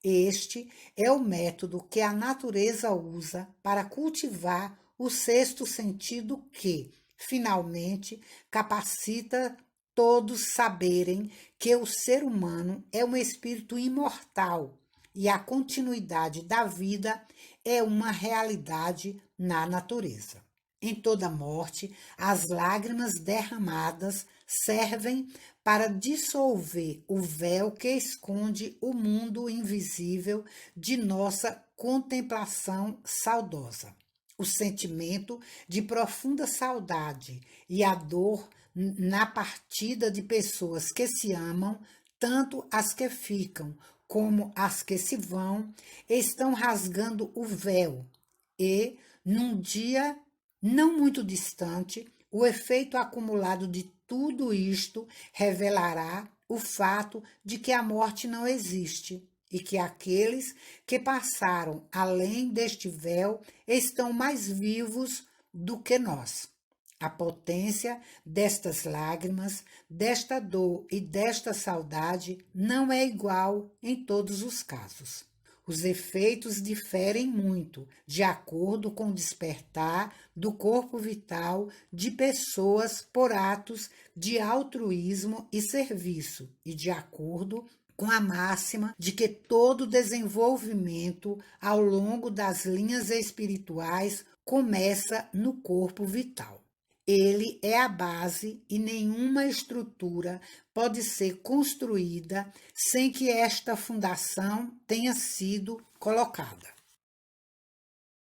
A: Este é o método que a natureza usa para cultivar o sexto sentido que, finalmente, capacita todos saberem que o ser humano é um espírito imortal e a continuidade da vida é uma realidade na natureza. Em toda morte, as lágrimas derramadas servem para dissolver o véu que esconde o mundo invisível de nossa contemplação saudosa. O sentimento de profunda saudade e a dor na partida de pessoas que se amam, tanto as que ficam como as que se vão, estão rasgando o véu e, num dia não muito distante, o efeito acumulado de tudo isto revelará o fato de que a morte não existe e que aqueles que passaram além deste véu estão mais vivos do que nós. A potência destas lágrimas, desta dor e desta saudade não é igual em todos os casos. Os efeitos diferem muito, de acordo com o despertar do corpo vital de pessoas por atos de altruísmo e serviço, e de acordo com a máxima de que todo desenvolvimento ao longo das linhas espirituais começa no corpo vital. Ele é a base e nenhuma estrutura pode ser construída sem que esta fundação tenha sido colocada.